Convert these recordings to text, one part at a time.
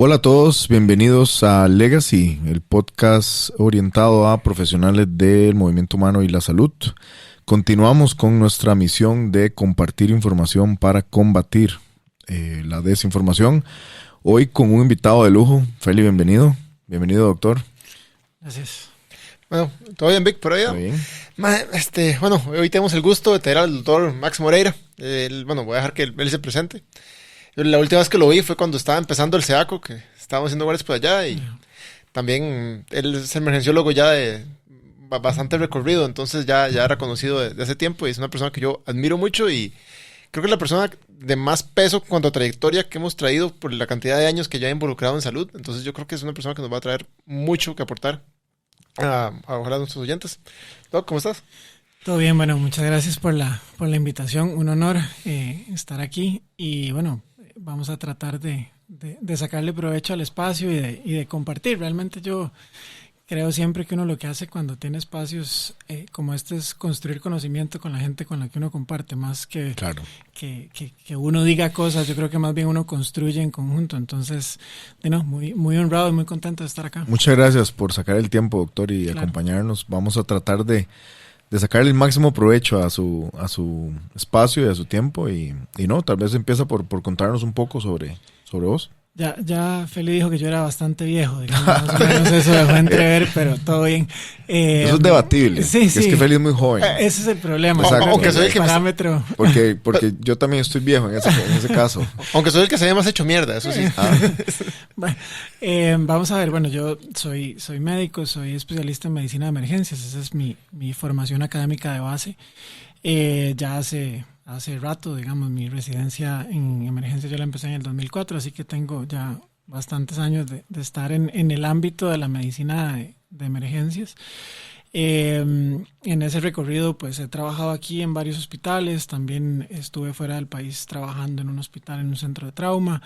Hola a todos, bienvenidos a Legacy, el podcast orientado a profesionales del movimiento humano y la salud. Continuamos con nuestra misión de compartir información para combatir la desinformación. Hoy con un invitado de lujo. Feli, bienvenido. Bienvenido, doctor. Gracias. Bueno, ¿todo bien, Vic, por allá? ¿Todo bien? Bueno, hoy tenemos el gusto de tener al doctor Max Moreira. Voy a dejar que él se presente. La última vez que lo vi fue cuando estaba empezando el SEACO, que estábamos haciendo varios por allá, y también él es emergenciólogo ya de bastante recorrido, entonces ya era conocido de hace tiempo, y es una persona que yo admiro mucho, y creo que es la persona de más peso cuanto a trayectoria que hemos traído por la cantidad de años que ya ha involucrado en salud. Entonces yo creo que es una persona que nos va a traer mucho que aportar a ojalá a nuestros oyentes. Doc, ¿cómo estás? Todo bien, bueno, muchas gracias por la invitación, un honor estar aquí, y bueno, vamos a tratar de sacarle provecho al espacio y de compartir. Realmente yo creo siempre que uno lo que hace cuando tiene espacios como este es construir conocimiento con la gente con la que uno comparte, más que, Claro. que uno diga cosas. Yo creo que más bien uno construye en conjunto. Entonces, muy honrado y muy contento de estar acá. Muchas gracias por sacar el tiempo, doctor, y Claro. acompañarnos. Vamos a tratar de sacar el máximo provecho a su espacio y a su tiempo. Y no, tal vez empieza por contarnos un poco sobre vos. Ya Feli dijo que yo era bastante viejo, digamos, más o menos eso dejó entrever, pero todo bien. Eso es debatible. Sí. Es que Feli es muy joven. Ese es el problema. Exacto. Aunque soy el que parámetro. Porque yo también estoy viejo en ese caso. Aunque soy el que se haya más hecho mierda, eso sí. Bueno, vamos a ver, bueno, yo soy médico, soy especialista en medicina de emergencias, esa es mi formación académica de base. Ya hace rato, digamos, mi residencia en emergencias yo la empecé en el 2004, así que tengo ya bastantes años de estar en el ámbito de la medicina de emergencias. En ese recorrido pues he trabajado aquí en varios hospitales, también estuve fuera del país trabajando en un hospital, en un centro de trauma,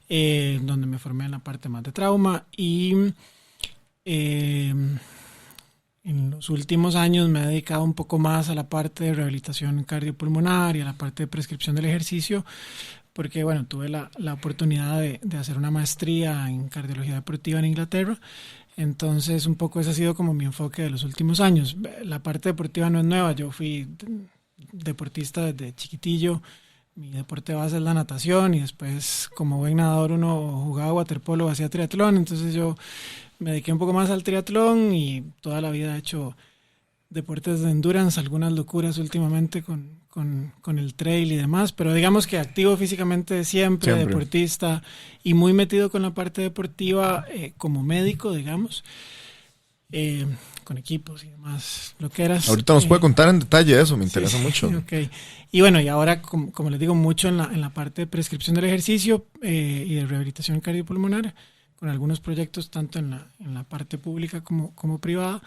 donde me formé en la parte más de trauma, y en los últimos años me he dedicado un poco más a la parte de rehabilitación cardiopulmonar y a la parte de prescripción del ejercicio, porque bueno, tuve la oportunidad de hacer una maestría en cardiología deportiva en Inglaterra. Entonces un poco ese ha sido como mi enfoque de los últimos años. La parte deportiva no es nueva, yo fui deportista desde chiquitillo. Mi deporte base es la natación, y después como buen nadador uno jugaba waterpolo, hacía triatlón, entonces yo me dediqué un poco más al triatlón y toda la vida he hecho deportes de endurance, algunas locuras últimamente con el trail y demás, pero digamos que activo físicamente siempre. Deportista y muy metido con la parte deportiva como médico, digamos, con equipos y demás, lo que eras. Ahorita nos puede contar en detalle eso, me interesa mucho. Okay. Y bueno, y ahora, como les digo, mucho en la parte de prescripción del ejercicio y de rehabilitación cardiopulmonar, con algunos proyectos tanto en la parte pública como privada.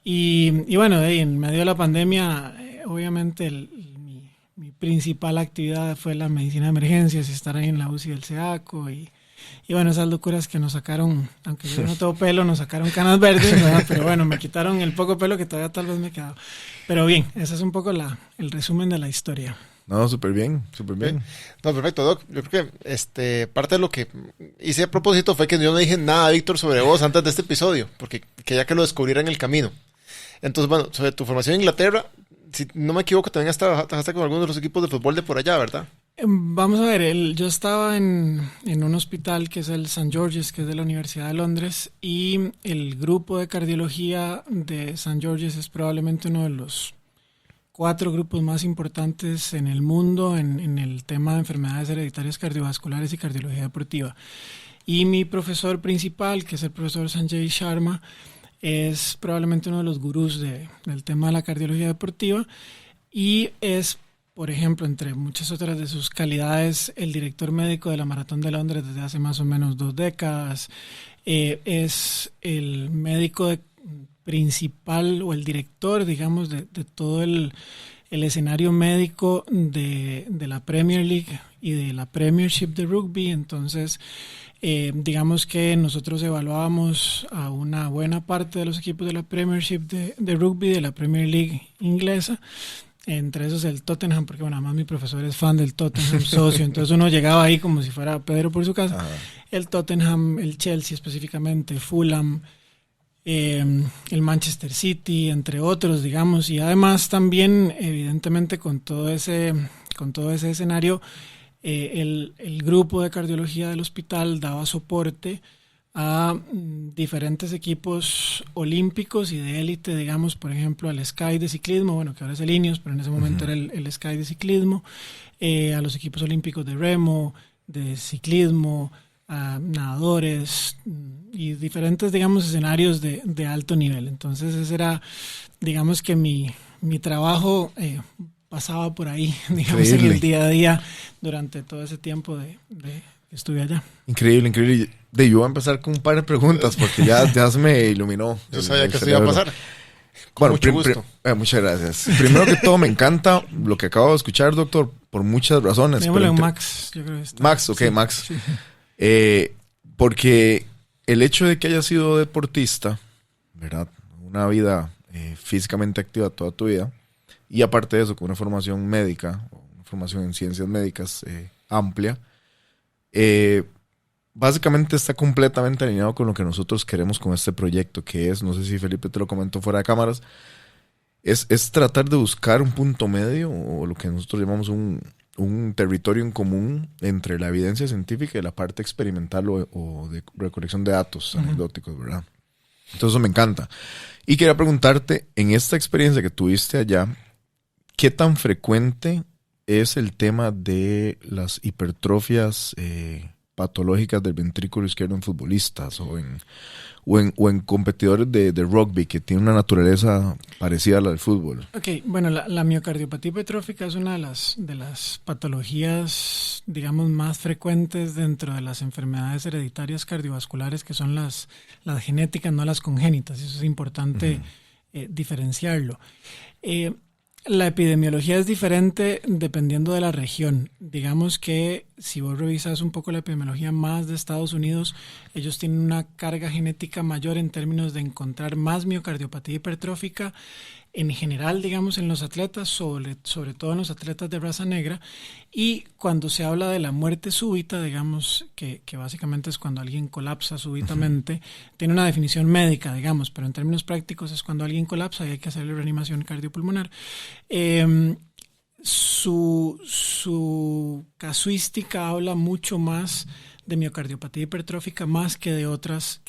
Y bueno, en medio de la pandemia, obviamente mi principal actividad fue la medicina de emergencias y estar ahí en la UCI del SEACO y bueno, esas locuras que nos sacaron, aunque yo no tengo pelo, nos sacaron canas verdes, ¿verdad? Pero bueno, me quitaron el poco pelo que todavía tal vez me quedaba. Pero bien, ese es un poco el resumen de la historia. No, súper bien, súper bien. No, perfecto, Doc. Yo creo que parte de lo que hice a propósito fue que yo no dije nada, Víctor, sobre vos antes de este episodio, porque quería que lo descubriera en el camino. Entonces, bueno, sobre tu formación en Inglaterra, si no me equivoco, también trabajaste con algunos de los equipos de fútbol de por allá, ¿verdad? Vamos a ver, yo estaba en un hospital que es el St. George's, que es de la Universidad de Londres, y el grupo de cardiología de St. George's es probablemente uno de los 4 grupos más importantes en el mundo en el tema de enfermedades hereditarias cardiovasculares y cardiología deportiva. Y mi profesor principal, que es el profesor Sanjay Sharma, es probablemente uno de los gurús del tema de la cardiología deportiva, y es, por ejemplo, entre muchas otras de sus calidades, el director médico de la Maratón de Londres desde hace más o menos 2 décadas. Es el médico principal o el director, digamos, de todo el escenario médico de la Premier League y de la Premiership de rugby. Entonces, digamos que nosotros evaluábamos a una buena parte de los equipos de la Premiership de rugby, de la Premier League inglesa, entre esos el Tottenham, porque bueno, además mi profesor es fan del Tottenham, socio, entonces uno llegaba ahí como si fuera Pedro por su casa. el Tottenham, el Chelsea específicamente, Fulham, el Manchester City, entre otros, digamos, y además también, evidentemente, con todo ese escenario, el grupo de cardiología del hospital daba soporte a diferentes equipos olímpicos y de élite, digamos, por ejemplo, al Sky de ciclismo, bueno, que ahora es el Ineos, pero en ese momento era el Sky de ciclismo, a los equipos olímpicos de remo, de ciclismo, a nadadores y diferentes, digamos, escenarios de alto nivel. Entonces ese era, digamos, que mi trabajo pasaba por ahí, digamos, en el día a día durante todo ese tiempo de que estuve allá. Increíble. Yo voy a empezar con un par de preguntas porque ya se me iluminó. Yo sabía que eso iba a pasar. Bueno, mucho gusto. Muchas gracias. Primero que todo, me encanta lo que acabo de escuchar, doctor, por muchas razones. Max, yo creo que está. Max, ok, sí, Max. Sí. Porque el hecho de que hayas sido deportista, ¿verdad? Una vida físicamente activa toda tu vida, y aparte de eso, con una formación médica, una formación en ciencias médicas amplia, básicamente está completamente alineado con lo que nosotros queremos con este proyecto, que es, no sé si Felipe te lo comentó fuera de cámaras, es tratar de buscar un punto medio, o lo que nosotros llamamos un territorio en común entre la evidencia científica y la parte experimental o de recolección de datos anecdóticos, ¿verdad? Entonces eso me encanta. Y quería preguntarte, en esta experiencia que tuviste allá, ¿qué tan frecuente es el tema de las hipertrofias patológicas del ventrículo izquierdo en futbolistas o en competidores de rugby que tienen una naturaleza parecida a la del fútbol? Ok, bueno, la miocardiopatía hipertrófica es una de las patologías, digamos, más frecuentes dentro de las enfermedades hereditarias cardiovasculares, que son las genéticas, no las congénitas. Eso es importante diferenciarlo. La epidemiología es diferente dependiendo de la región. Digamos que si vos revisas un poco la epidemiología más de Estados Unidos, ellos tienen una carga genética mayor en términos de encontrar más miocardiopatía hipertrófica en general, digamos, en los atletas, sobre todo en los atletas de raza negra. Y cuando se habla de la muerte súbita, digamos, que básicamente es cuando alguien colapsa súbitamente, tiene una definición médica, digamos, pero en términos prácticos es cuando alguien colapsa y hay que hacerle reanimación cardiopulmonar. Su casuística habla mucho más de miocardiopatía hipertrófica más que de otras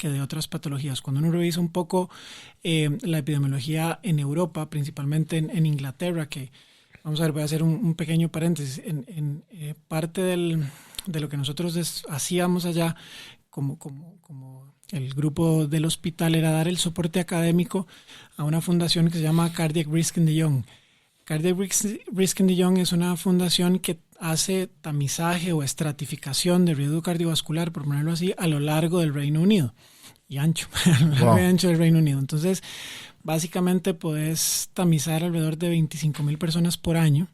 patologías. Cuando uno revisa un poco la epidemiología en Europa, principalmente en Inglaterra, que vamos a ver, voy a hacer un pequeño paréntesis, en parte de lo que nosotros hacíamos allá como el grupo del hospital era dar el soporte académico a una fundación que se llama Cardiac Risk in the Young. Cardiac Risk in the Young es una fundación que hace tamizaje o estratificación de riesgo cardiovascular, por ponerlo así, a lo largo del Reino Unido y ancho, a lo largo y ancho del Reino Unido. Entonces, básicamente podés tamizar alrededor de 25,000 personas por año,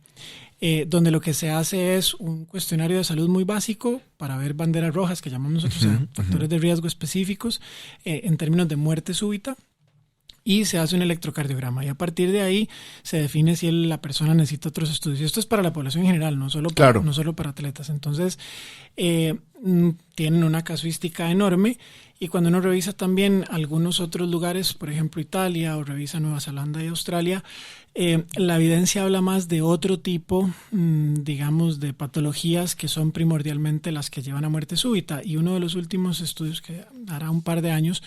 donde lo que se hace es un cuestionario de salud muy básico para ver banderas rojas, que llamamos nosotros factores de riesgo específicos en términos de muerte súbita. Y se hace un electrocardiograma y a partir de ahí se define si la persona necesita otros estudios. Y esto es para la población en general, no solo para atletas. Entonces, tienen una casuística enorme y cuando uno revisa también algunos otros lugares, por ejemplo Italia o revisa Nueva Zelanda y Australia, la evidencia habla más de otro tipo, digamos, de patologías que son primordialmente las que llevan a muerte súbita. Y uno de los últimos estudios que hará un par de años,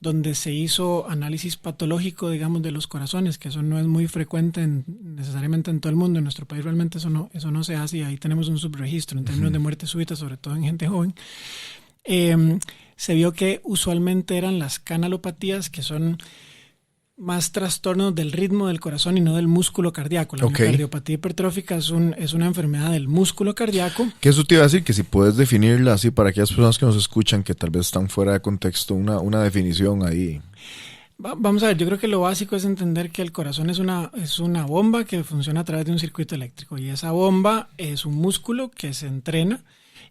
donde se hizo análisis patológico, digamos, de los corazones, que eso no es muy frecuente necesariamente en todo el mundo. En nuestro país realmente eso no se hace y ahí tenemos un subregistro en términos de muerte súbita, sobre todo en gente joven. Se vio que usualmente eran las canalopatías, que son más trastornos del ritmo del corazón y no del músculo cardíaco. La miocardiopatía hipertrófica es una enfermedad del músculo cardíaco. Que eso te iba a decir, que si puedes definirla así para aquellas personas que nos escuchan que tal vez están fuera de contexto, una definición ahí. Vamos a ver, yo creo que lo básico es entender que el corazón es una bomba que funciona a través de un circuito eléctrico y esa bomba es un músculo que se entrena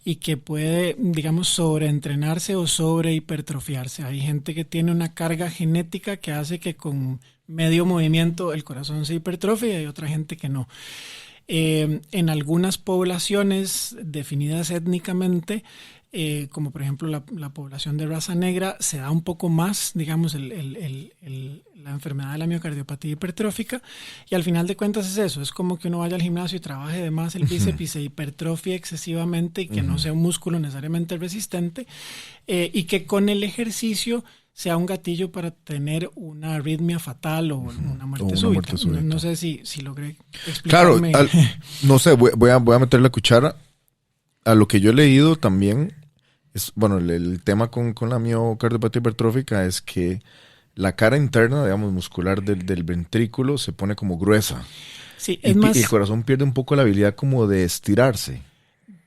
y que puede, digamos, sobreentrenarse o sobrehipertrofiarse. Hay gente que tiene una carga genética que hace que con medio movimiento el corazón se hipertrofie y hay otra gente que no. En algunas poblaciones definidas étnicamente, como por ejemplo la población de raza negra, se da un poco más, digamos, la enfermedad de la miocardiopatía hipertrófica, y al final de cuentas es eso, es como que uno vaya al gimnasio y trabaje de más el bíceps y se hipertrofie excesivamente y que no sea un músculo necesariamente resistente, y que con el ejercicio sea un gatillo para tener una arritmia fatal o una muerte súbita. No sé si logré explicarme. Claro, no sé, voy a meter la cuchara. A lo que yo he leído también, bueno, el tema con la miocardiopatía hipertrófica es que la cara interna, digamos, muscular del ventrículo se pone como gruesa. Sí, y el corazón pierde un poco la habilidad como de estirarse.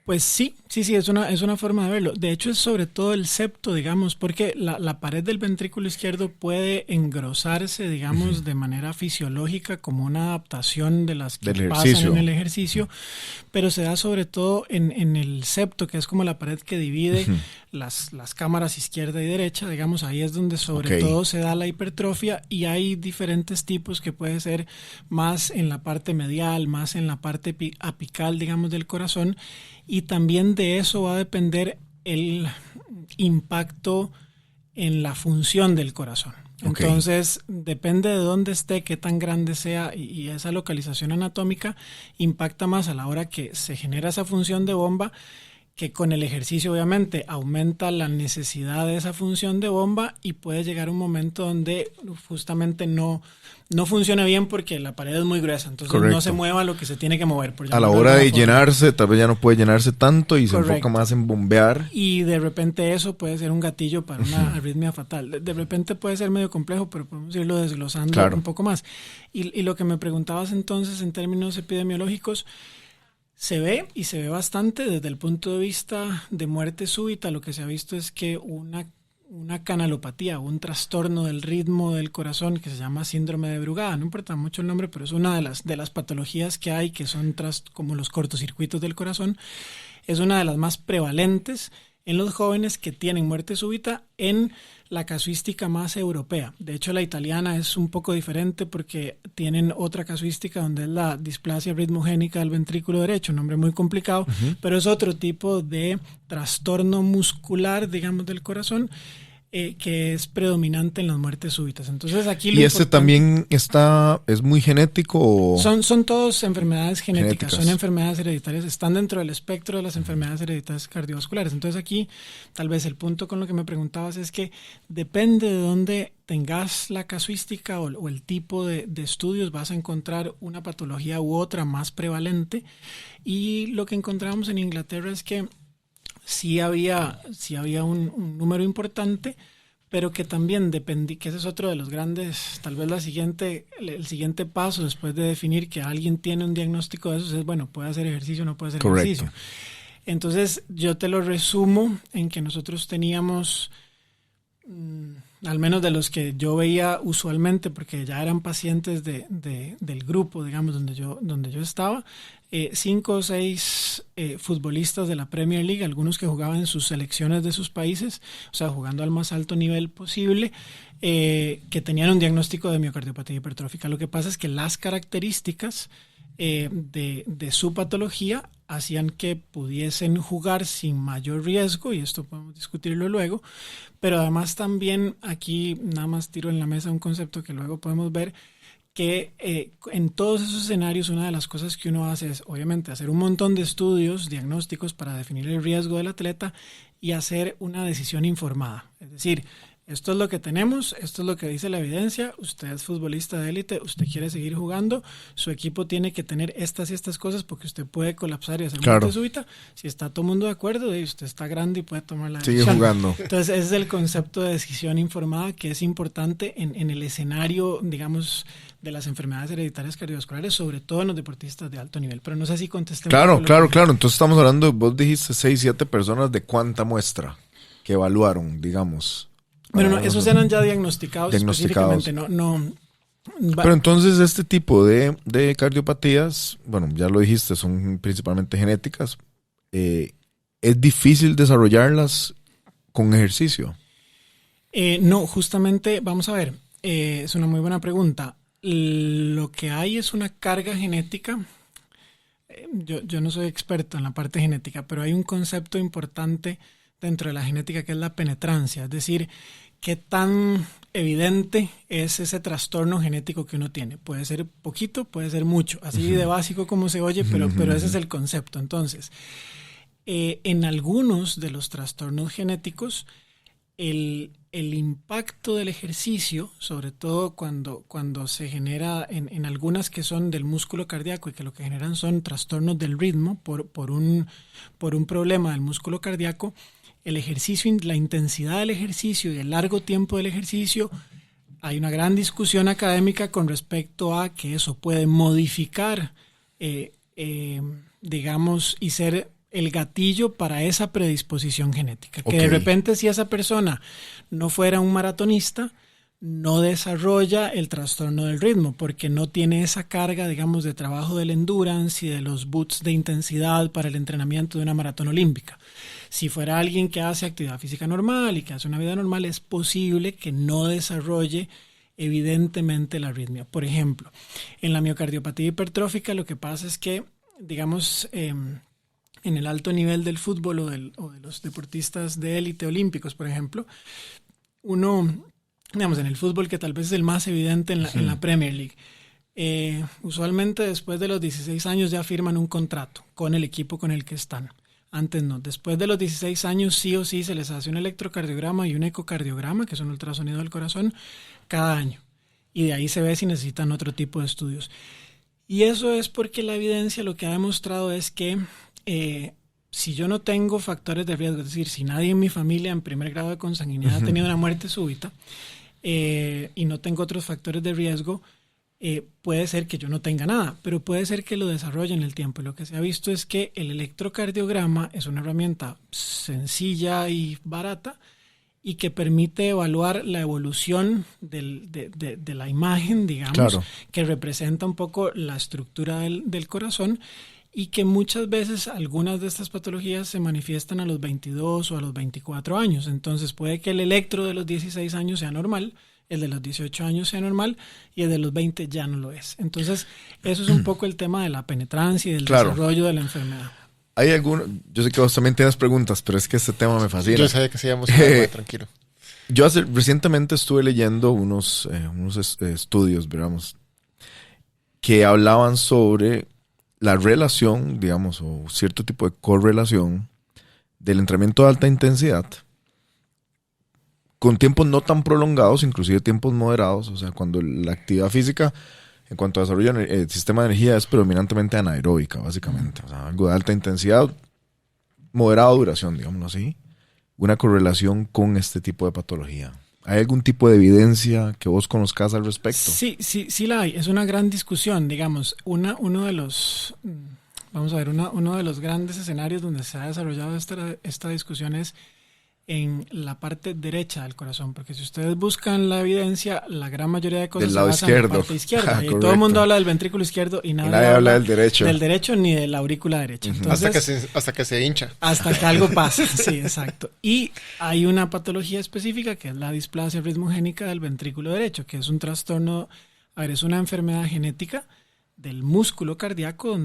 Pues sí, es una forma de verlo. De hecho, es sobre todo el septo, digamos, porque la pared del ventrículo izquierdo puede engrosarse, digamos, de manera fisiológica como una adaptación de las que pasan en el ejercicio, pero se da sobre todo en el septo, que es como la pared que divide las cámaras izquierda y derecha, digamos, ahí es donde sobre todo se da la hipertrofia, y hay diferentes tipos que puede ser más en la parte medial, más en la parte apical, digamos, del corazón. Y también de eso va a depender el impacto en la función del corazón. Entonces, depende de dónde esté, qué tan grande sea, y esa localización anatómica impacta más a la hora que se genera esa función de bomba, que con el ejercicio obviamente aumenta la necesidad de esa función de bomba, y puede llegar un momento donde justamente no funciona bien porque la pared es muy gruesa, entonces no se mueva lo que se tiene que mover. A la hora de llenarse, tal vez ya no puede llenarse tanto y se enfoca más en bombear. Y de repente eso puede ser un gatillo para una arritmia fatal. De repente puede ser medio complejo, pero podemos irlo desglosando un poco más. Y lo que me preguntabas entonces en términos epidemiológicos, se ve bastante desde el punto de vista de muerte súbita. Lo que se ha visto es que una canalopatía, un trastorno del ritmo del corazón que se llama síndrome de Brugada, no importa mucho el nombre, pero es una de las patologías que hay, que son como los cortocircuitos del corazón, es una de las más prevalentes en los jóvenes que tienen muerte súbita en la casuística más europea. De hecho, la italiana es un poco diferente porque tienen otra casuística donde es la displasia ritmogénica del ventrículo derecho, un nombre muy complicado, pero es otro tipo de trastorno muscular, digamos, del corazón, que es predominante en las muertes súbitas. Entonces aquí ¿Y este también es muy genético? Son todas enfermedades genéticas, son enfermedades hereditarias, están dentro del espectro de las enfermedades hereditarias cardiovasculares. Entonces aquí tal vez el punto con lo que me preguntabas es que depende de dónde tengas la casuística o el tipo de estudios, vas a encontrar una patología u otra más prevalente, y lo que encontramos en Inglaterra es que sí había un número importante, pero que también dependía, que ese es otro de los grandes, tal vez el siguiente paso después de definir que alguien tiene un diagnóstico de eso, es bueno, puede hacer ejercicio o no puede hacer ejercicio. Entonces yo te lo resumo en que nosotros teníamos, al menos de los que yo veía usualmente, porque ya eran pacientes del grupo, digamos, donde yo estaba, 5 o 6 futbolistas de la Premier League, algunos que jugaban en sus selecciones de sus países, o sea, jugando al más alto nivel posible, que tenían un diagnóstico de miocardiopatía hipertrófica. Lo que pasa es que las características de su patología hacían que pudiesen jugar sin mayor riesgo, y esto podemos discutirlo luego, pero además también aquí nada más tiro en la mesa un concepto que luego podemos ver, que en todos esos escenarios una de las cosas que uno hace es obviamente hacer un montón de estudios diagnósticos para definir el riesgo del atleta y hacer una decisión informada. Es decir, esto es lo que tenemos, esto es lo que dice la evidencia, usted es futbolista de élite, usted quiere seguir jugando, su equipo tiene que tener estas y estas cosas porque usted puede colapsar y hacer muerte súbita. Si está todo el mundo de acuerdo, usted está grande y puede tomar la decisión. Sigue jugando. Entonces ese es el concepto de decisión informada que es importante en el escenario, digamos, de las enfermedades hereditarias cardiovasculares, sobre todo en los deportistas de alto nivel. Pero no sé si contesté. Claro. Entonces estamos hablando, vos dijiste 6, 7 personas, ¿de cuánta muestra que evaluaron, digamos? Bueno, esos eran ya diagnosticados específicamente, no. Pero entonces este tipo de cardiopatías, bueno, ya lo dijiste, son principalmente genéticas. ¿Es difícil desarrollarlas con ejercicio? No, justamente, vamos a ver, es una muy buena pregunta. Lo que hay es una carga genética yo no soy experto en la parte genética, pero hay un concepto importante dentro de la genética que es la penetrancia, es decir, qué tan evidente es ese trastorno genético que uno tiene. Puede ser poquito, puede ser mucho, así de básico como se oye, pero ese es el concepto. Entonces, en algunos de los trastornos genéticos, el impacto del ejercicio, sobre todo cuando se genera en algunas que son del músculo cardíaco y que lo que generan son trastornos del ritmo por un problema del músculo cardíaco, el ejercicio, la intensidad del ejercicio y el largo tiempo del ejercicio, hay una gran discusión académica con respecto a que eso puede modificar, digamos, y ser el gatillo para esa predisposición genética. Okay. Que de repente si esa persona no fuera un maratonista, no desarrolla el trastorno del ritmo porque no tiene esa carga, digamos, de trabajo del endurance y de los boots de intensidad para el entrenamiento de una maratón olímpica. Si fuera alguien que hace actividad física normal y que hace una vida normal, es posible que no desarrolle evidentemente la arritmia. Por ejemplo, en la miocardiopatía hipertrófica lo que pasa es que, digamos, en el alto nivel del fútbol o de los deportistas de élite olímpicos, por ejemplo, uno, digamos, en el fútbol que tal vez es el más evidente en la Premier League, usualmente después de los 16 años ya firman un contrato con el equipo con el que están. Antes no. Después de los 16 años sí o sí se les hace un electrocardiograma y un ecocardiograma, que es un ultrasonido del corazón, cada año. Y de ahí se ve si necesitan otro tipo de estudios. Y eso es porque la evidencia lo que ha demostrado es que si yo no tengo factores de riesgo, es decir, si nadie en mi familia en primer grado de consanguinidad ha tenido una muerte súbita y no tengo otros factores de riesgo, puede ser que yo no tenga nada, pero puede ser que lo desarrolle en el tiempo. Y lo que se ha visto es que el electrocardiograma es una herramienta sencilla y barata y que permite evaluar la evolución de la imagen, digamos, claro, que representa un poco la estructura del corazón y que muchas veces algunas de estas patologías se manifiestan a los 22 o a los 24 años. Entonces puede que el electro de los 16 años sea normal, el de los 18 años sea normal y el de los 20 ya no lo es. Entonces, eso es un poco el tema de la penetrancia y del desarrollo de la enfermedad. Hay yo sé que vos también tienes preguntas, pero es que este tema me fascina. Yo sabía que se llama tranquilo. Yo recientemente estuve leyendo unos estudios, digamos, que hablaban sobre la relación, digamos, o cierto tipo de correlación del entrenamiento de alta intensidad con tiempos no tan prolongados, inclusive tiempos moderados, o sea, cuando la actividad física, en cuanto a desarrollo del sistema de energía, es predominantemente anaeróbica, básicamente. O sea, algo de alta intensidad, moderada duración, digámoslo así, una correlación con este tipo de patología. ¿Hay algún tipo de evidencia que vos conozcas al respecto? Sí la hay. Es una gran discusión, digamos. Uno de los grandes escenarios donde se ha desarrollado esta discusión es en la parte derecha del corazón, porque si ustedes buscan la evidencia, la gran mayoría de cosas se basan en la parte izquierda. Y todo el mundo habla del ventrículo izquierdo y nadie habla del derecho. Del derecho ni de la aurícula derecha. Entonces, hasta que se hincha. Hasta que algo pasa, sí, exacto. Y hay una patología específica que es la displasia ritmogénica del ventrículo derecho, que es un trastorno, es una enfermedad genética del músculo cardíaco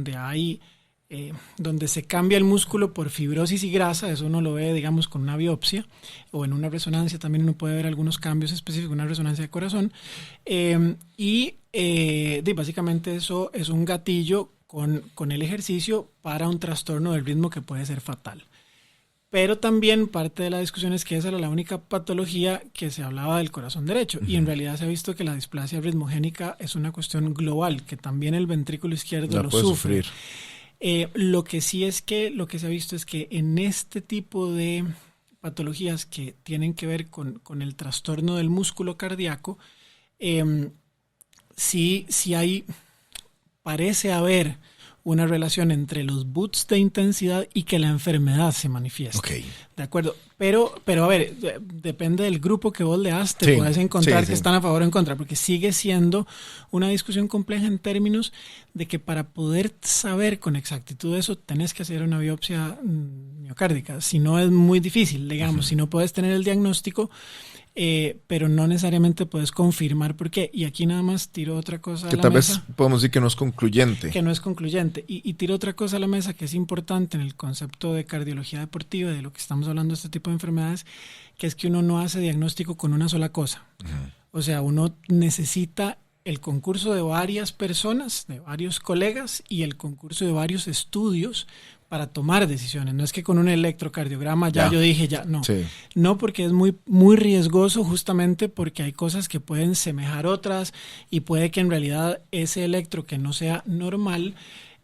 donde se cambia el músculo por fibrosis y grasa. Eso uno lo ve, digamos, con una biopsia o en una resonancia también uno puede ver algunos cambios específicos, una resonancia de corazón, básicamente eso es un gatillo con el ejercicio para un trastorno del ritmo que puede ser fatal. Pero también parte de la discusión es que esa era la única patología que se hablaba del corazón derecho. Y en realidad se ha visto que la displasia ritmogénica es una cuestión global, que también el ventrículo izquierdo lo sufre. Lo que sí es que lo que se ha visto es que en este tipo de patologías que tienen que ver con el trastorno del músculo cardíaco, parece haber una relación entre los boosts de intensidad y que la enfermedad se manifiesta. Okay. ¿De acuerdo? Pero a ver, depende del grupo que vos leas, te puedes encontrar que están a favor o en contra, porque sigue siendo una discusión compleja en términos de que para poder saber con exactitud eso, tenés que hacer una biopsia miocárdica. Si no, es muy difícil, digamos. Si no puedes tener el diagnóstico, pero no necesariamente puedes confirmar por qué. Y aquí nada más tiro otra cosa a la mesa. Que tal vez podemos decir que no es concluyente. Que no es concluyente. Y tiro otra cosa a la mesa que es importante en el concepto de cardiología deportiva, de lo que estamos hablando de este tipo de enfermedades, que es que uno no hace diagnóstico con una sola cosa. O sea, uno necesita el concurso de varias personas, de varios colegas y el concurso de varios estudios para tomar decisiones. No es que con un electrocardiograma yo dije no. Sí. No, porque es muy, muy riesgoso, justamente porque hay cosas que pueden semejar otras y puede que en realidad ese electro que no sea normal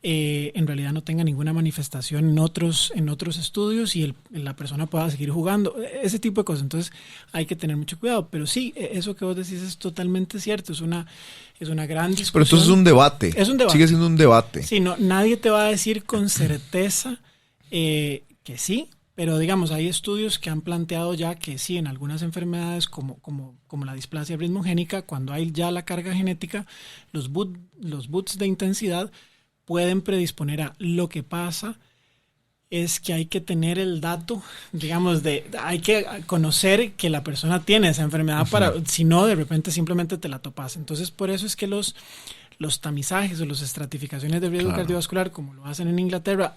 en realidad no tenga ninguna manifestación en otros estudios y la persona pueda seguir jugando, ese tipo de cosas. Entonces hay que tener mucho cuidado, pero sí, eso que vos decís es totalmente cierto, es una gran discusión. Pero entonces es un debate. Sigue siendo un debate. Sí, no, nadie te va a decir con certeza que sí, pero digamos, hay estudios que han planteado ya que sí, en algunas enfermedades como la displasia ritmogénica, cuando hay ya la carga genética, los boosts de intensidad pueden predisponer a. Lo que pasa es que hay que tener el dato, digamos, hay que conocer que la persona tiene esa enfermedad para, si no, de repente simplemente te la topas. Entonces, por eso es que los tamizajes o las estratificaciones de riesgo cardiovascular, como lo hacen en Inglaterra,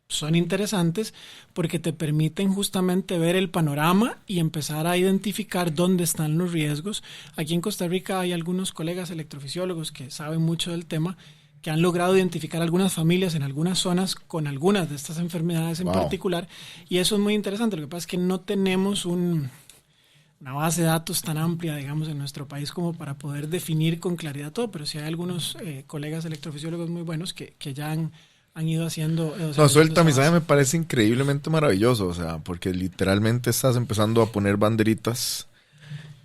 son interesantes porque te permiten justamente ver el panorama y empezar a identificar dónde están los riesgos. Aquí en Costa Rica hay algunos colegas electrofisiólogos que saben mucho del tema, que han logrado identificar algunas familias en algunas zonas con algunas de estas enfermedades en particular, y eso es muy interesante. Lo que pasa es que no tenemos una base de datos tan amplia, digamos, en nuestro país como para poder definir con claridad todo, pero sí hay algunos colegas electrofisiólogos muy buenos que ya han ido haciendo... eso del tamizaje me parece increíblemente maravilloso, o sea, porque literalmente estás empezando a poner banderitas,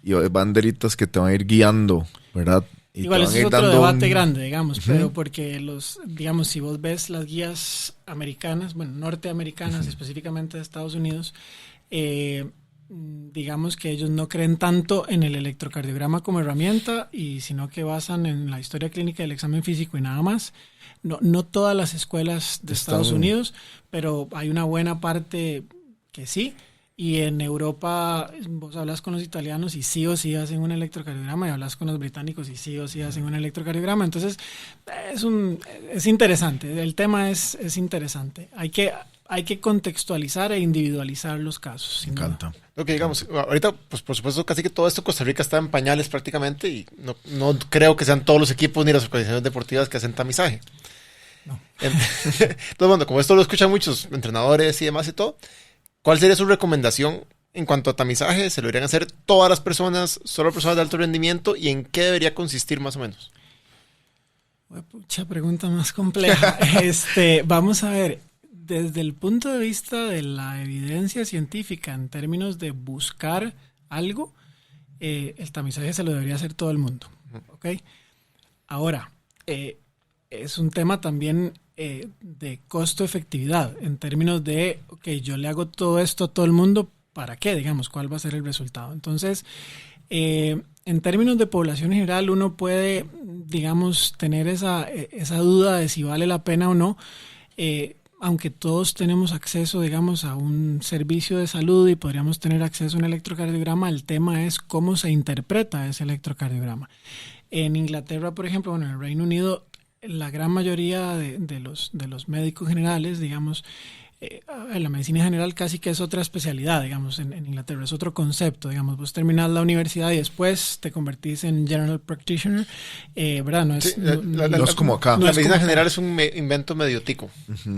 y banderitas que te van a ir guiando, ¿verdad? Y igual ese es otro debate grande, digamos, pero porque digamos, si vos ves las guías americanas, bueno, norteamericanas, específicamente de Estados Unidos, digamos que ellos no creen tanto en el electrocardiograma como herramienta, y sino que basan en la historia clínica del examen físico y nada más. No todas las escuelas de Estados Unidos, pero hay una buena parte que sí. Y en Europa vos hablas con los italianos y sí o sí hacen un electrocardiograma, y hablas con los británicos y sí o sí hacen un electrocardiograma. Entonces es interesante, el tema es interesante. Hay que contextualizar e individualizar los casos. Me encanta. Lo que digamos, ahorita, pues por supuesto, casi que todo esto Costa Rica está en pañales prácticamente, y no creo que sean todos los equipos ni las organizaciones deportivas que hacen tamizaje. No. Entonces, bueno, como esto lo escuchan muchos entrenadores y demás y todo, ¿cuál sería su recomendación en cuanto a tamizaje? ¿Se lo deberían hacer todas las personas, solo personas de alto rendimiento? ¿Y en qué debería consistir más o menos? Mucha pregunta más compleja. Vamos a ver, desde el punto de vista de la evidencia científica, en términos de buscar algo, el tamizaje se lo debería hacer todo el mundo. ¿Okay? Ahora, es un tema también de costo-efectividad, en términos de, yo le hago todo esto a todo el mundo, ¿para qué? Digamos, ¿cuál va a ser el resultado? Entonces, en términos de población en general, uno puede, digamos, tener esa duda de si vale la pena o no, aunque todos tenemos acceso, digamos, a un servicio de salud y podríamos tener acceso a un electrocardiograma. El tema es cómo se interpreta ese electrocardiograma. En Inglaterra, por ejemplo, en el Reino Unido, la gran mayoría de los médicos generales, digamos, la medicina general casi que es otra especialidad, digamos, en Inglaterra, es otro concepto, digamos, vos terminás la universidad y después te convertís en general practitioner, ¿verdad? No es, no es como acá. La medicina general es un invento medio tico.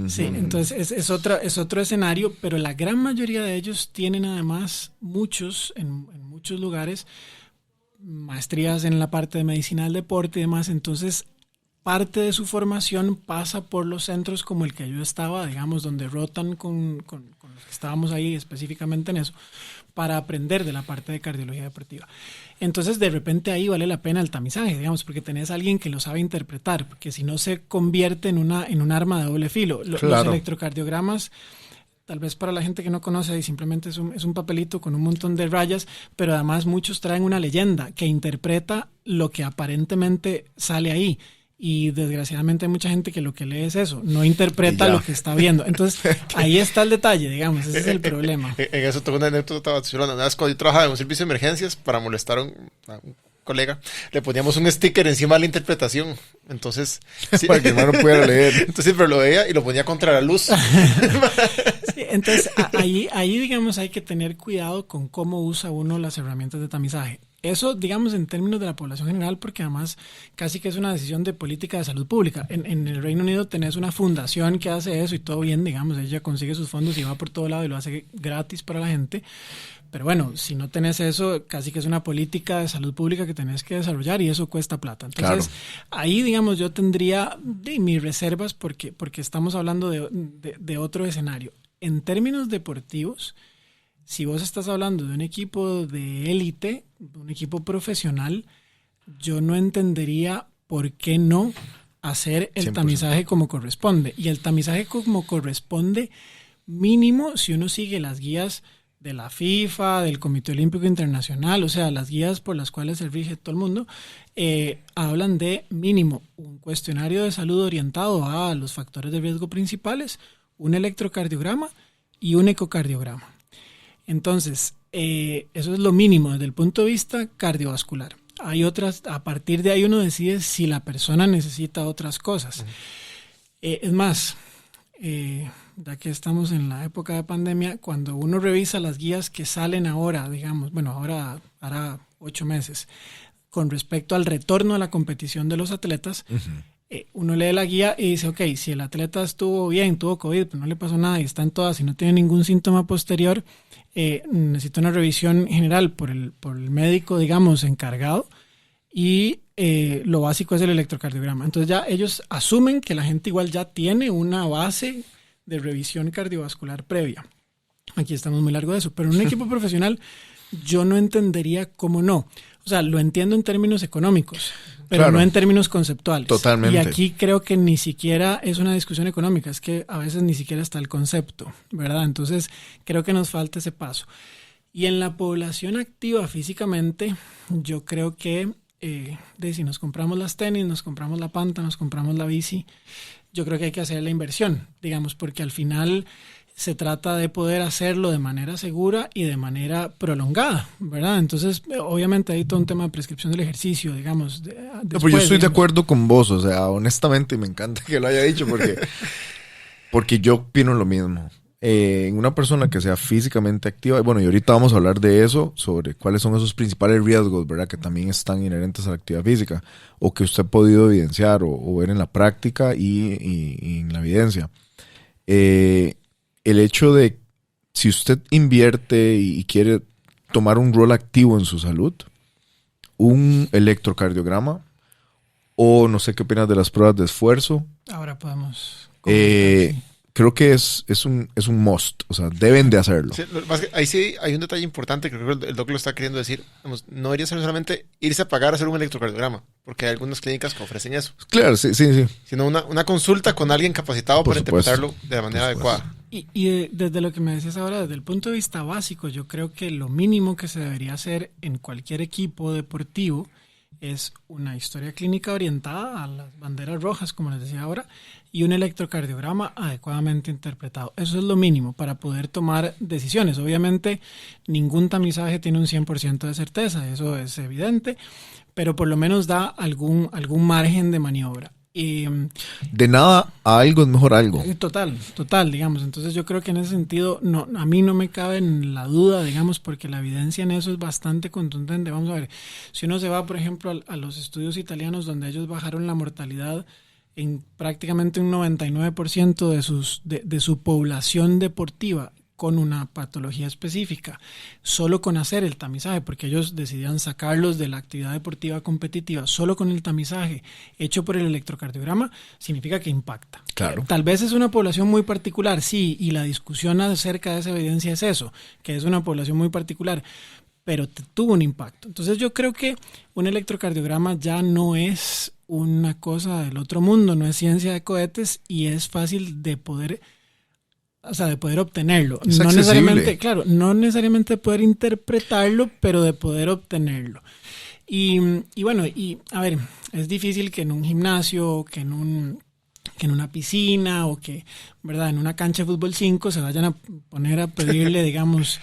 Sí, entonces es otro escenario, pero la gran mayoría de ellos tienen además en muchos lugares maestrías en la parte de medicina del deporte y demás, entonces parte de su formación pasa por los centros como el que yo estaba, digamos, donde rotan con los que estábamos ahí específicamente en eso, para aprender de la parte de cardiología deportiva. Entonces, de repente ahí vale la pena el tamizaje, digamos, porque tenés a alguien que lo sabe interpretar, porque si no se convierte en un arma de doble filo. Los electrocardiogramas, tal vez para la gente que no conoce, simplemente es un papelito con un montón de rayas, pero además muchos traen una leyenda que interpreta lo que aparentemente sale ahí. Y desgraciadamente hay mucha gente que lo que lee es eso, no interpreta lo que está viendo. Entonces, ahí está el detalle, digamos, ese es el problema. En eso tengo una anécdota chulona. Una vez cuando yo trabajaba en un servicio de emergencias, para molestar a un colega, le poníamos un sticker encima de la interpretación. Entonces, sí, para que el hermano pudiera leer. Entonces siempre lo veía y lo ponía contra la luz. Sí, entonces, ahí, digamos, hay que tener cuidado con cómo usa uno las herramientas de tamizaje. Eso, digamos, en términos de la población general, porque además casi que es una decisión de política de salud pública. En el Reino Unido tenés una fundación que hace eso y todo bien, digamos, ella consigue sus fondos y va por todo lado y lo hace gratis para la gente. Pero bueno, si no tenés eso, casi que es una política de salud pública que tenés que desarrollar y eso cuesta plata. Entonces, ahí, digamos, yo tendría mis reservas porque estamos hablando de otro escenario. En términos deportivos, si vos estás hablando de un equipo de élite, un equipo profesional, yo no entendería por qué no hacer el 100%. Tamizaje como corresponde. Y el tamizaje como corresponde mínimo si uno sigue las guías de la FIFA, del Comité Olímpico Internacional, o sea, las guías por las cuales se rige todo el mundo, hablan de mínimo un cuestionario de salud orientado a los factores de riesgo principales, un electrocardiograma y un ecocardiograma. Entonces, eso es lo mínimo desde el punto de vista cardiovascular. Hay otras, a partir de ahí uno decide si la persona necesita otras cosas. Es más, ya que estamos en la época de pandemia, cuando uno revisa las guías que salen ahora, digamos, bueno, ahora hará 8 meses, con respecto al retorno a la competición de los atletas, uno lee la guía y dice, ok, si el atleta estuvo bien, tuvo COVID, pero no le pasó nada y está en todas y no tiene ningún síntoma posterior, necesita una revisión general por el médico, digamos, encargado, y lo básico es el electrocardiograma. Entonces ya ellos asumen que la gente igual ya tiene una base de revisión cardiovascular previa. Aquí estamos muy largo de eso, pero en un equipo profesional yo no entendería cómo no. O sea, lo entiendo en términos económicos, pero claro, no en términos conceptuales. Totalmente. Y aquí creo que ni siquiera es una discusión económica, es que a veces ni siquiera está el concepto, ¿verdad? Entonces creo que nos falta ese paso. Y en la población activa físicamente, yo creo que si nos compramos las tenis, nos compramos la panta, nos compramos la bici, yo creo que hay que hacer la inversión, digamos, porque al final se trata de poder hacerlo de manera segura y de manera prolongada, ¿verdad? Entonces, obviamente hay todo un tema de prescripción del ejercicio, digamos. Pues yo estoy de acuerdo con vos, o sea, honestamente me encanta que lo haya dicho porque yo opino lo mismo. En una persona que sea físicamente activa, bueno, y ahorita vamos a hablar de eso, sobre cuáles son esos principales riesgos, ¿verdad? Que también están inherentes a la actividad física, o que usted ha podido evidenciar o ver en la práctica y en la evidencia. El hecho de, si usted invierte y quiere tomar un rol activo en su salud, un electrocardiograma, o no sé qué opinas de las pruebas de esfuerzo. Ahora podemos... Creo que es un must, o sea, deben de hacerlo. Sí, ahí sí hay un detalle importante que creo que el doc lo está queriendo decir. No debería ser solamente irse a pagar a hacer un electrocardiograma, porque hay algunas clínicas que ofrecen eso. Claro, sí. Sino una consulta con alguien capacitado para interpretarlo de la manera adecuada. Y desde lo que me decías ahora, desde el punto de vista básico, yo creo que lo mínimo que se debería hacer en cualquier equipo deportivo es una historia clínica orientada a las banderas rojas, como les decía ahora, y un electrocardiograma adecuadamente interpretado. Eso es lo mínimo para poder tomar decisiones. Obviamente, ningún tamizaje tiene un 100% de certeza, eso es evidente, pero por lo menos da algún margen de maniobra. De nada a algo es mejor algo. Total, digamos. Entonces yo creo que en ese sentido a mí no me cabe en la duda, digamos, porque la evidencia en eso es bastante contundente. Vamos a ver, si uno se va, por ejemplo, a los estudios italianos donde ellos bajaron la mortalidad en prácticamente un 99% de su población deportiva con una patología específica, solo con hacer el tamizaje, porque ellos decidían sacarlos de la actividad deportiva competitiva, solo con el tamizaje hecho por el electrocardiograma, significa que impacta. Claro. Tal vez es una población muy particular, sí, y la discusión acerca de esa evidencia es eso, que es una población muy particular, pero tuvo un impacto. Entonces yo creo que un electrocardiograma ya no es una cosa del otro mundo, no es ciencia de cohetes y es fácil de poder... O sea, de poder obtenerlo. Es no accesible. necesariamente poder interpretarlo, pero de poder obtenerlo. Y bueno, y a ver, es difícil que en un gimnasio, que en una piscina o que, ¿verdad?, en una cancha de fútbol 5 se vayan a poner a pedirle, digamos,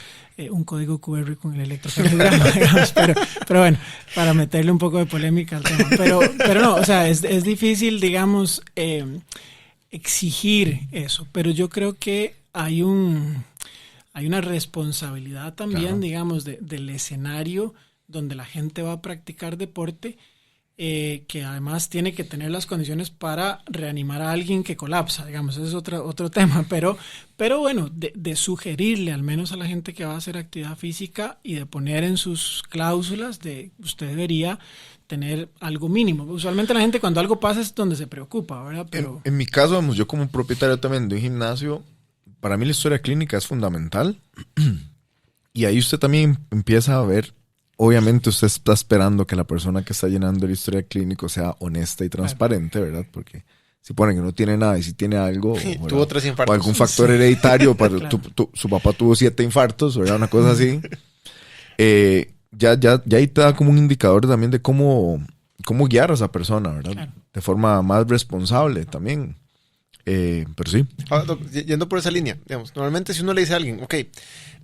un código QR con el electrocardiograma, digamos, pero bueno, para meterle un poco de polémica al tema. Pero no, o sea, es difícil, digamos, exigir eso, pero yo creo que hay una responsabilidad también, claro, digamos, del escenario donde la gente va a practicar deporte, que además tiene que tener las condiciones para reanimar a alguien que colapsa, digamos, ese es otro tema, pero bueno, de sugerirle al menos a la gente que va a hacer actividad física y de poner en sus cláusulas de usted debería tener algo mínimo. Usualmente la gente cuando algo pasa es donde se preocupa, ¿verdad? Pero en mi caso, vamos, yo como propietario también de un gimnasio, para mí la historia clínica es fundamental y ahí usted también empieza a ver. Obviamente usted está esperando que la persona que está llenando el historial clínico sea honesta y transparente, ¿verdad? Porque si ponen que no tiene nada y si tiene algo, tuvo 3 infartos. O algún factor hereditario, para claro, su papá tuvo 7 infartos, ¿verdad? Una cosa así. Ya ahí te da como un indicador también de cómo guiar a esa persona, ¿verdad? Claro. De forma más responsable también. Pero sí. Yendo por esa línea, digamos, normalmente si uno le dice a alguien, ok,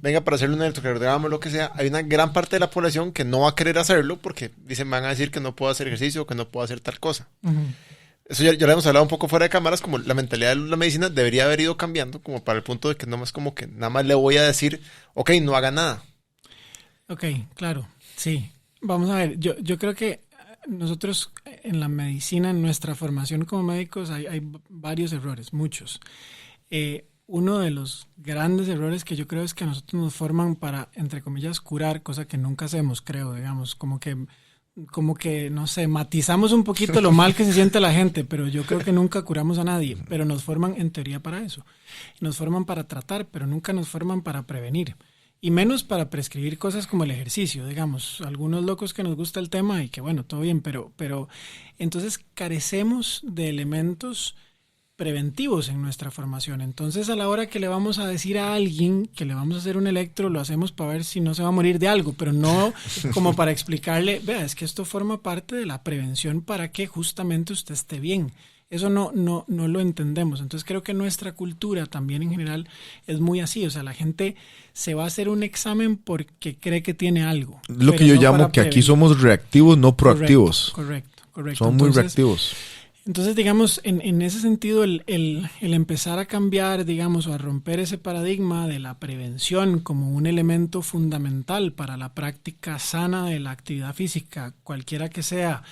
venga para hacerle un electrocardiograma o lo que sea, hay una gran parte de la población que no va a querer hacerlo porque dicen, van a decir que no puedo hacer ejercicio o que no puedo hacer tal cosa. Eso ya lo hemos hablado un poco fuera de cámaras, como la mentalidad de la medicina debería haber ido cambiando, como para el punto de que no más como que nada más le voy a decir, ok, no haga nada. Ok, claro, sí. Vamos a ver, yo creo que nosotros en la medicina, en nuestra formación como médicos, hay varios errores, muchos. Uno de los grandes errores que yo creo es que a nosotros nos forman para, entre comillas, curar, cosa que nunca hacemos, creo, digamos, como que, no sé, matizamos un poquito lo mal que se siente la gente, pero yo creo que nunca curamos a nadie, pero nos forman en teoría para eso. Nos forman para tratar, pero nunca nos forman para prevenir. Y menos para prescribir cosas como el ejercicio, digamos, algunos locos que nos gusta el tema y que bueno, todo bien, pero entonces carecemos de elementos preventivos en nuestra formación. Entonces a la hora que le vamos a decir a alguien que le vamos a hacer un electro, lo hacemos para ver si no se va a morir de algo, pero no como para explicarle, vea, es que esto forma parte de la prevención para que justamente usted esté bien. Eso no lo entendemos. Entonces creo que nuestra cultura también en general es muy así. O sea, la gente se va a hacer un examen porque cree que tiene algo. Lo que yo llamo que aquí somos reactivos, no proactivos. Correcto. Somos muy reactivos. Entonces, digamos, en ese sentido, el empezar a cambiar, digamos, o a romper ese paradigma de la prevención como un elemento fundamental para la práctica sana de la actividad física, cualquiera que sea,